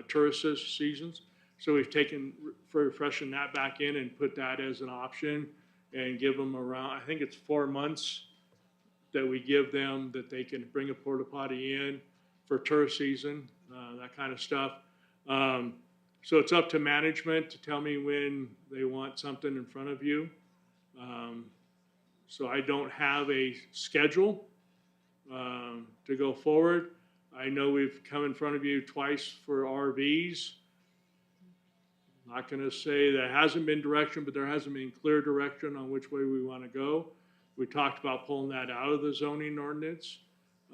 tourist seasons. So we've taken, freshen that back in and put that as an option and give them around, I think it's 4 months that we give them that they can bring a porta potty in for tourist season, that kind of stuff. So it's up to management to tell me when they want something in front of you. So I don't have a schedule to go forward. I know we've come in front of you twice for RVs. Not going to say that hasn't been direction, but there hasn't been clear direction on which way we want to go. We talked about pulling that out of the zoning ordinance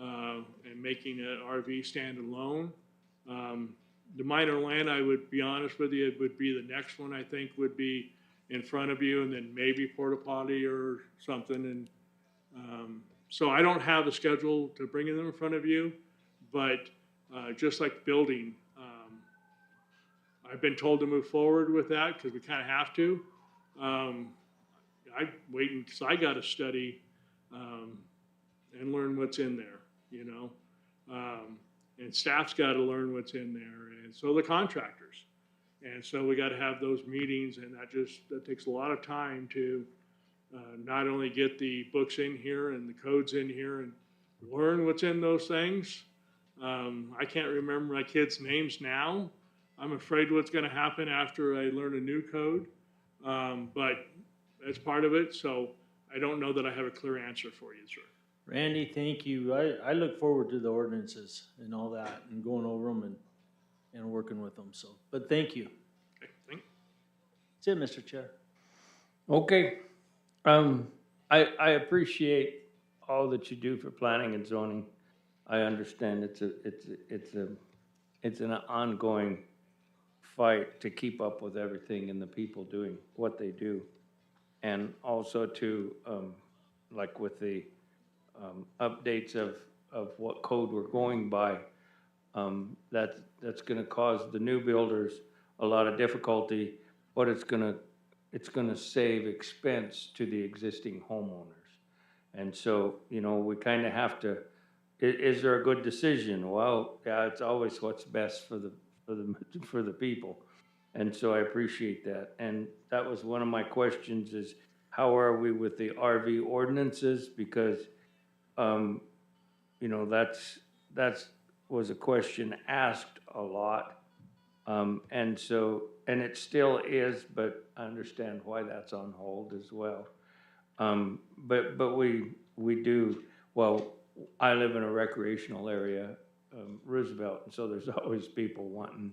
and making an RV standalone. The minor land, I would be honest with you, it would be the next one I think would be in front of you, and then maybe porta potty or something. And so I don't have a schedule to bring them in front of you, but just like building, I've been told to move forward with that because we kind of have to. I'm waiting because I got to study and learn what's in there, you know. And staff's got to learn what's in there, and so the contractors. And so we got to have those meetings, and that takes a lot of time to not only get the books in here and the codes in here and learn what's in those things. I can't remember my kids' names now. I'm afraid what's going to happen after I learn a new code, but that's part of it. So I don't know that I have a clear answer for you, sir. Randy, thank you. I look forward to the ordinances and all that and going over them and working with them. So, but thank you. Okay, thank you. That's it, Mr. Chair. Okay. I appreciate all that you do for planning and zoning. I understand it's an ongoing fight to keep up with everything and the people doing what they do. And also to, like with the updates of what code we're going by, that's gonna cause the new builders a lot of difficulty, but it's gonna save expense to the existing homeowners. And so, you know, we kind of have to, is there a good decision? Well, yeah, it's always what's best for the people. And so I appreciate that. And that was one of my questions is, how are we with the RV ordinances? Because, you know, that's was a question asked a lot. And so, and it still is, but I understand why that's on hold as well. But we do, well, I live in a recreational area, Roosevelt, and so there's always people wanting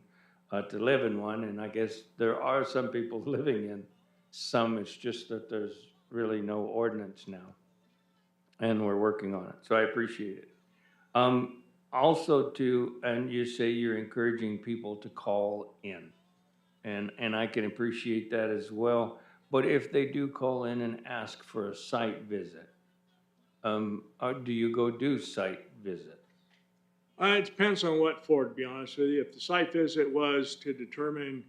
to live in one, and I guess there are some people living in some, it's just that there's really no ordinance now, and we're working on it, so I appreciate it. Also too, and you say you're encouraging people to call in, and I can appreciate that as well, but if they do call in and ask for a site visit, do you go do site visit? It depends on what for, to be honest with you. If the site visit was to determine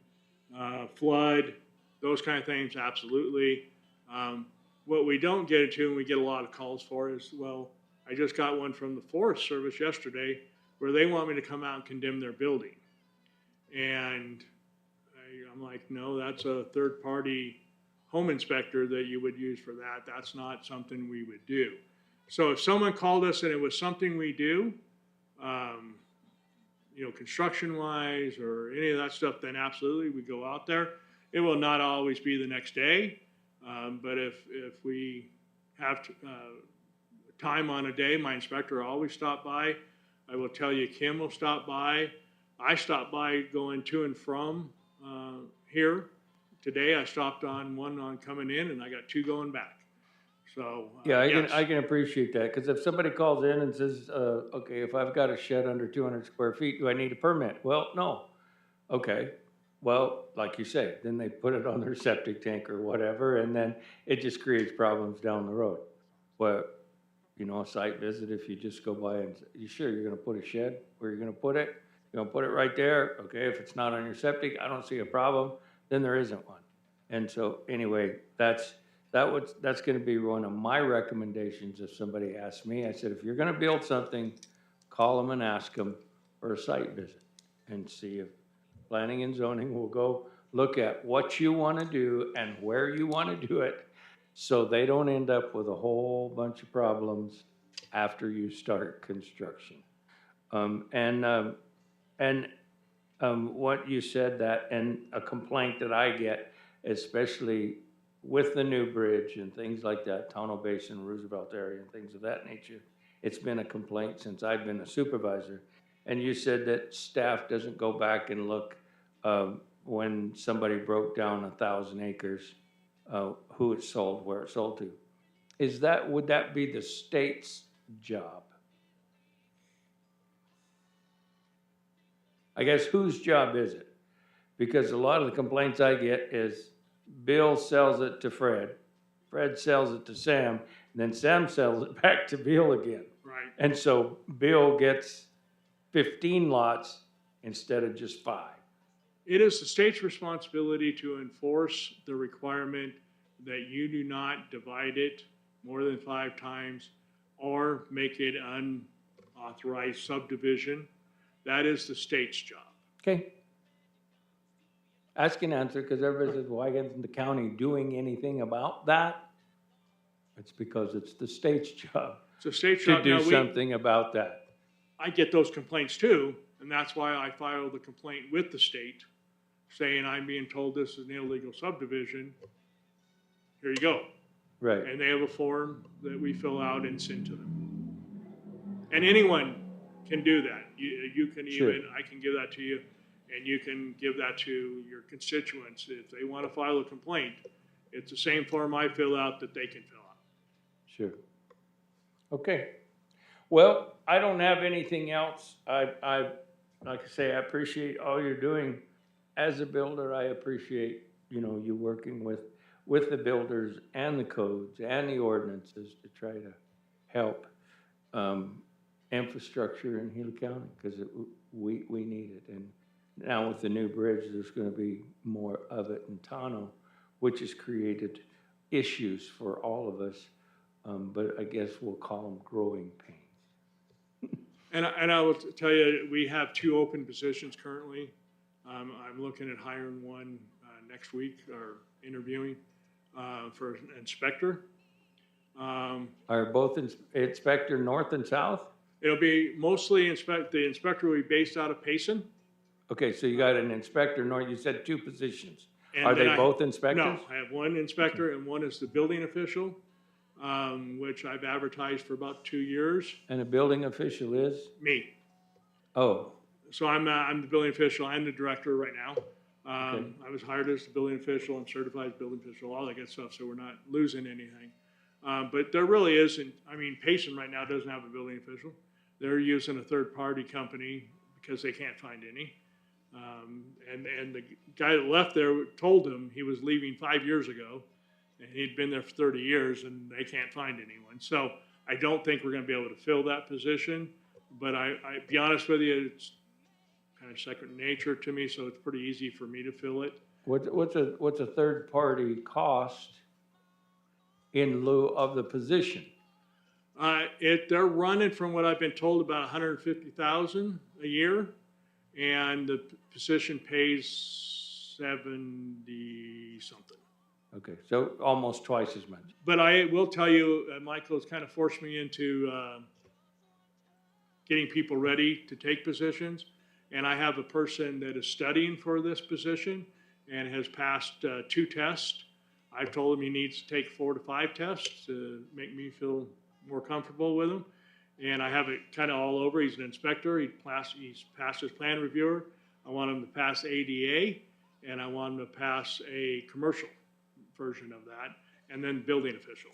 flood, those kind of things, absolutely. What we don't get into, and we get a lot of calls for, is, well, I just got one from the Forest Service yesterday where they want me to come out and condemn their building. And I'm like, no, that's a third-party home inspector that you would use for that. That's not something we would do. So if someone called us and it was something we do, construction-wise or any of that stuff, then absolutely we go out there. It will not always be the next day, but if we have time on a day, my inspector will always stop by. I will tell you, Kim will stop by. I stop by going to and from here. Today I stopped on one on coming in, and I got two going back. So Yeah, yes. I can appreciate that, because if somebody calls in and says, okay, if I've got a shed under 200 square feet, do I need a permit? Well, no. Okay, well, like you say, then they put it on their septic tank or whatever, and then it just creates problems down the road. Well, a site visit, if you just go by and say, you sure you're gonna put a shed? Where you're gonna put it? You're gonna put it right there? Okay, if it's not on your septic, I don't see a problem, then there isn't one. And so, anyway, that's gonna be one of my recommendations if somebody asks me. I said, if you're gonna build something, call them and ask them for a site visit and see if planning and zoning will go look at what you wanna do and where you wanna do it, so they don't end up with a whole bunch of problems after you start construction. What you said, that, and a complaint that I get, especially with the new bridge and things like that, Tonto Basin, Roosevelt area, and things of that nature, it's been a complaint since I've been a supervisor. And you said that staff doesn't go back and look when somebody broke down 1,000 acres, who it sold, where it sold to. Would that be the state's job? I guess whose job is it? Because a lot of the complaints I get is Bill sells it to Fred, Fred sells it to Sam, and then Sam sells it back to Bill again. Right. And so Bill gets 15 lots instead of just 5. It is the state's responsibility to enforce the requirement that you do not divide it more than 5 times or make it unauthorized subdivision. That is the state's job. Okay. Ask and answer, because everybody says, why isn't the county doing anything about that? It's because it's the state's job It's the state's to job. do Now, something about that. I get those complaints too, and that's why I filed the complaint with the state, saying I'm being told this is an illegal subdivision. Here you go. Right. And they have a form that we fill out and send to them. And anyone can do that. You can Sure. even, I can give that to you, and you can give that to your constituents. If they want to file a complaint, it's the same form I fill out that they can fill out. Sure. Okay. Well, I don't have anything else. Like I say, I appreciate all you're doing. As a builder, I appreciate, you working with the builders and the codes and the ordinances to try to help infrastructure in Gila County, because we need it. And now with the new bridge, there's going to be more of it in Tonto, which has created issues for all of us. But I guess we'll call them growing pains. And I will tell you, we have 2 open positions currently. I'm looking at hiring one next week, or interviewing for an inspector. Are both inspector north and south? It'll be mostly the inspector will be based out of Payson. Okay, so you got an inspector north, you said 2 positions. And Are then they both inspectors? No, I have one inspector and one is the building official. which I've advertised for about 2 years. And the building official is? Me. Oh, So I'm the building official. I'm the director right now. Okay. I was hired as the building official and certified building official, all that good stuff, so we're not losing anything. But there really isn't, I mean, Payson right now doesn't have a building official. They're using a third-party company because they can't find any. And the guy that left there told him he was leaving 5 years ago, and he'd been there for 30 years, and they can't find anyone. So I don't think we're gonna be able to fill that position, but I be honest with you, it's kind of second nature to me, so it's pretty easy for me to fill it. what's a third-party cost in lieu of the position? They're running, from what I've been told, about 150,000 a year, and the position pays 70 something. Okay, so almost twice as much. But I will tell you, Michael has kind of forced me into getting people ready to take positions. And I have a person that is studying for this position and has passed 2 tests. I've told him he needs to take 4 to 5 tests to make me feel more comfortable with him. And I have it kind of all over. He's an inspector. He's passed his plan reviewer. I want him to pass ADA, and I want him to pass a commercial version of that, and then building official.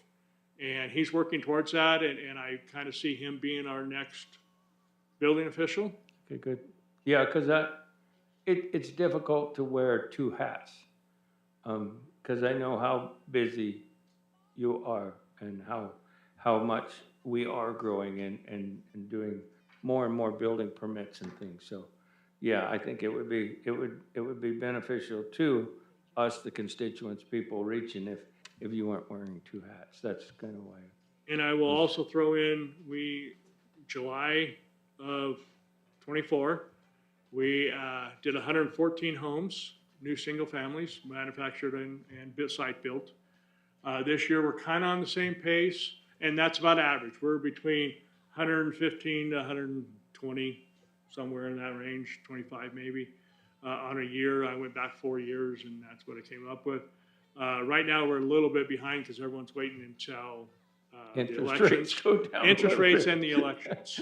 And he's working towards that, and I kind of see him being our next building official. Okay, good. Yeah, because it's difficult to wear 2 hats. Because I know how busy you are and how much we are growing and doing more and more building permits and things. So, yeah, I think it would be beneficial to us, the constituents, people reaching, if you weren't wearing 2 hats. That's kind of why. And I will also throw in, July of '24, we did 114 homes, new single families, manufactured and site built. This year, we're kind of on the same pace, and that's about average. We're between 115 to 120, somewhere in that range, 25 maybe, on a year. I went back 4 years, and that's what I came up with. Right now, we're a little bit behind because everyone's waiting until the Interest elections. rates go down. a Interest little rates bit. and the elections.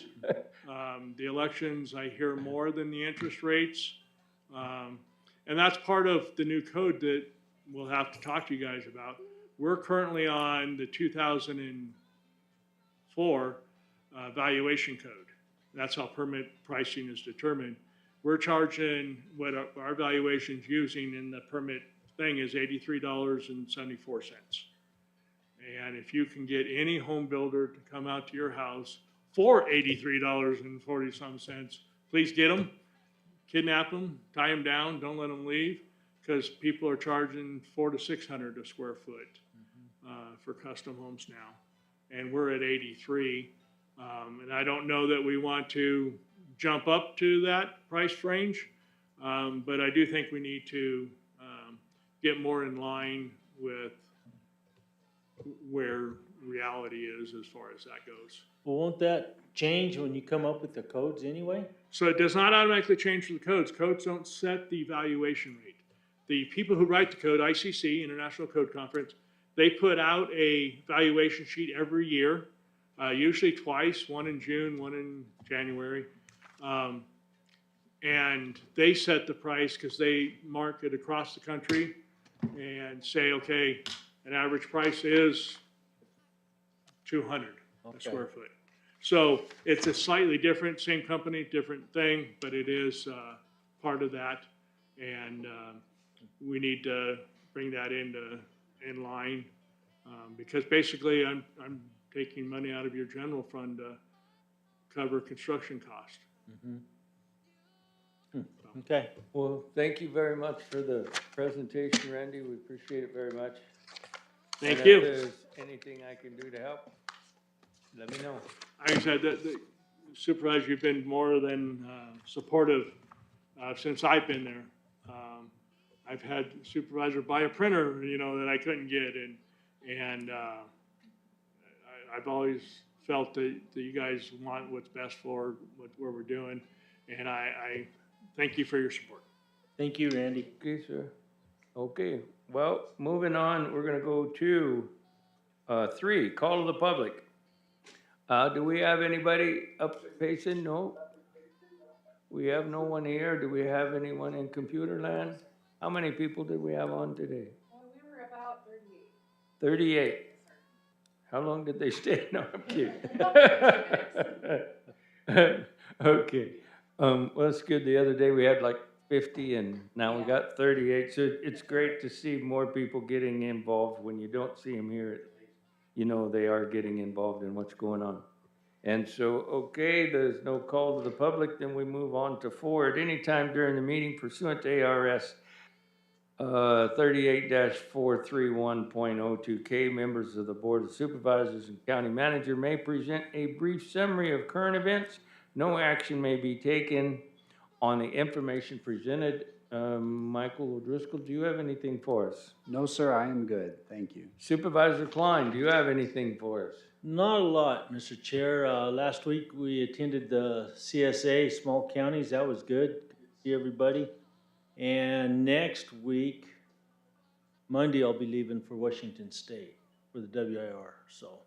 The elections, I hear more than the interest rates. And that's part of the new code that we'll have to talk to you guys about. We're currently on the 2004 valuation code. That's how permit pricing is determined. We're charging, what our valuation's using in the permit thing is $83.74. And if you can get any home builder to come out to your house for $83.40 some, please get them, kidnap them, tie them down, don't let them leave, because people are charging $400 to $600 a square foot for custom homes now, and we're at 83. And I don't know that we want to jump up to that price range, but I do think we need to get more in line with where reality is as far as that goes. Well, won't that change when you come up with the codes anyway? So it does not automatically change for the codes. Codes don't set the valuation rate. The people who write the code, ICC, International Code Conference, they put out a valuation sheet every year, usually twice, one in June, one in January. And they set the price because they mark it across the country and say, okay, an average price is 200 a square foot. So it's a slightly different, same company, different thing, but it is part of that. And we need to bring that in line because basically I'm taking money out of your general fund to cover construction cost. Okay. Well, thank you very much for the presentation, Randy. We appreciate it very much. Thank And you. if there's anything I can do to help, let me know. Like I said, the Supervisor, you've been more than supportive since I've been there. I've had Supervisor buy a printer, that I couldn't get, and I've always felt that you guys want what's best for what we're doing, and I thank you for your support. Thank you, Randy. Okay, sir. Okay, well, moving on, we're gonna go to 3, call of the public. Do we have anybody up facing? No? We have no one here. Do we have anyone in computer land? How many people did we have on today? We were about 38. 38. How long did they stay? No, I'm kidding. Okay. Well, that's good. The other day we had like 50 and now we got 38. So it's great to see more people getting involved. When you don't see them here, you know they are getting involved in what's going on. And so, okay, there's no call to the public, then we move on to 4. At any time during the meeting pursuant to ARS 38-431.02K, members of the Board of Supervisors and County Manager may present a brief summary of current events. No action may be taken on the information presented. Michael O'Driscoll, do you have anything for us? No, sir, I am good. Thank you. Supervisor Klein, do you have anything for us? Not a lot, Mr. Chair. Last week, we attended the CSA, Small Counties. That was good. Good to see everybody. And next week, Monday, I'll be leaving for Washington State for the WIR. So,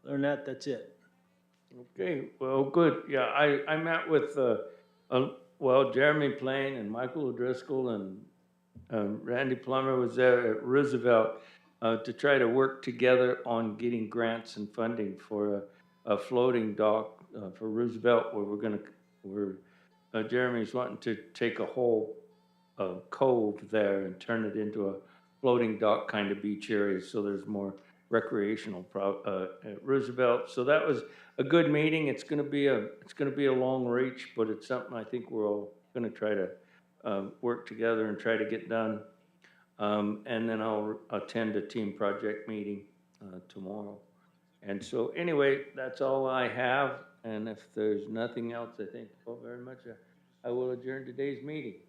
other than that, that's it. Okay, well, good. Yeah, I met with, Jeremy Plain and Michael O'Driscoll and Randy Plummer was there at Roosevelt to try to work together on getting grants and funding for a floating dock for Roosevelt where Jeremy's wanting to take a whole cove there and turn it into a floating dock kind of beach area so there's more recreational at Roosevelt. So that was a good meeting. It's going to be a long reach, but it's something I think we're all going to try to work together and try to get done. And then I'll attend a team project meeting tomorrow. And so anyway, that's all I have. And if there's nothing else, I thank you all very much. I will adjourn today's meeting.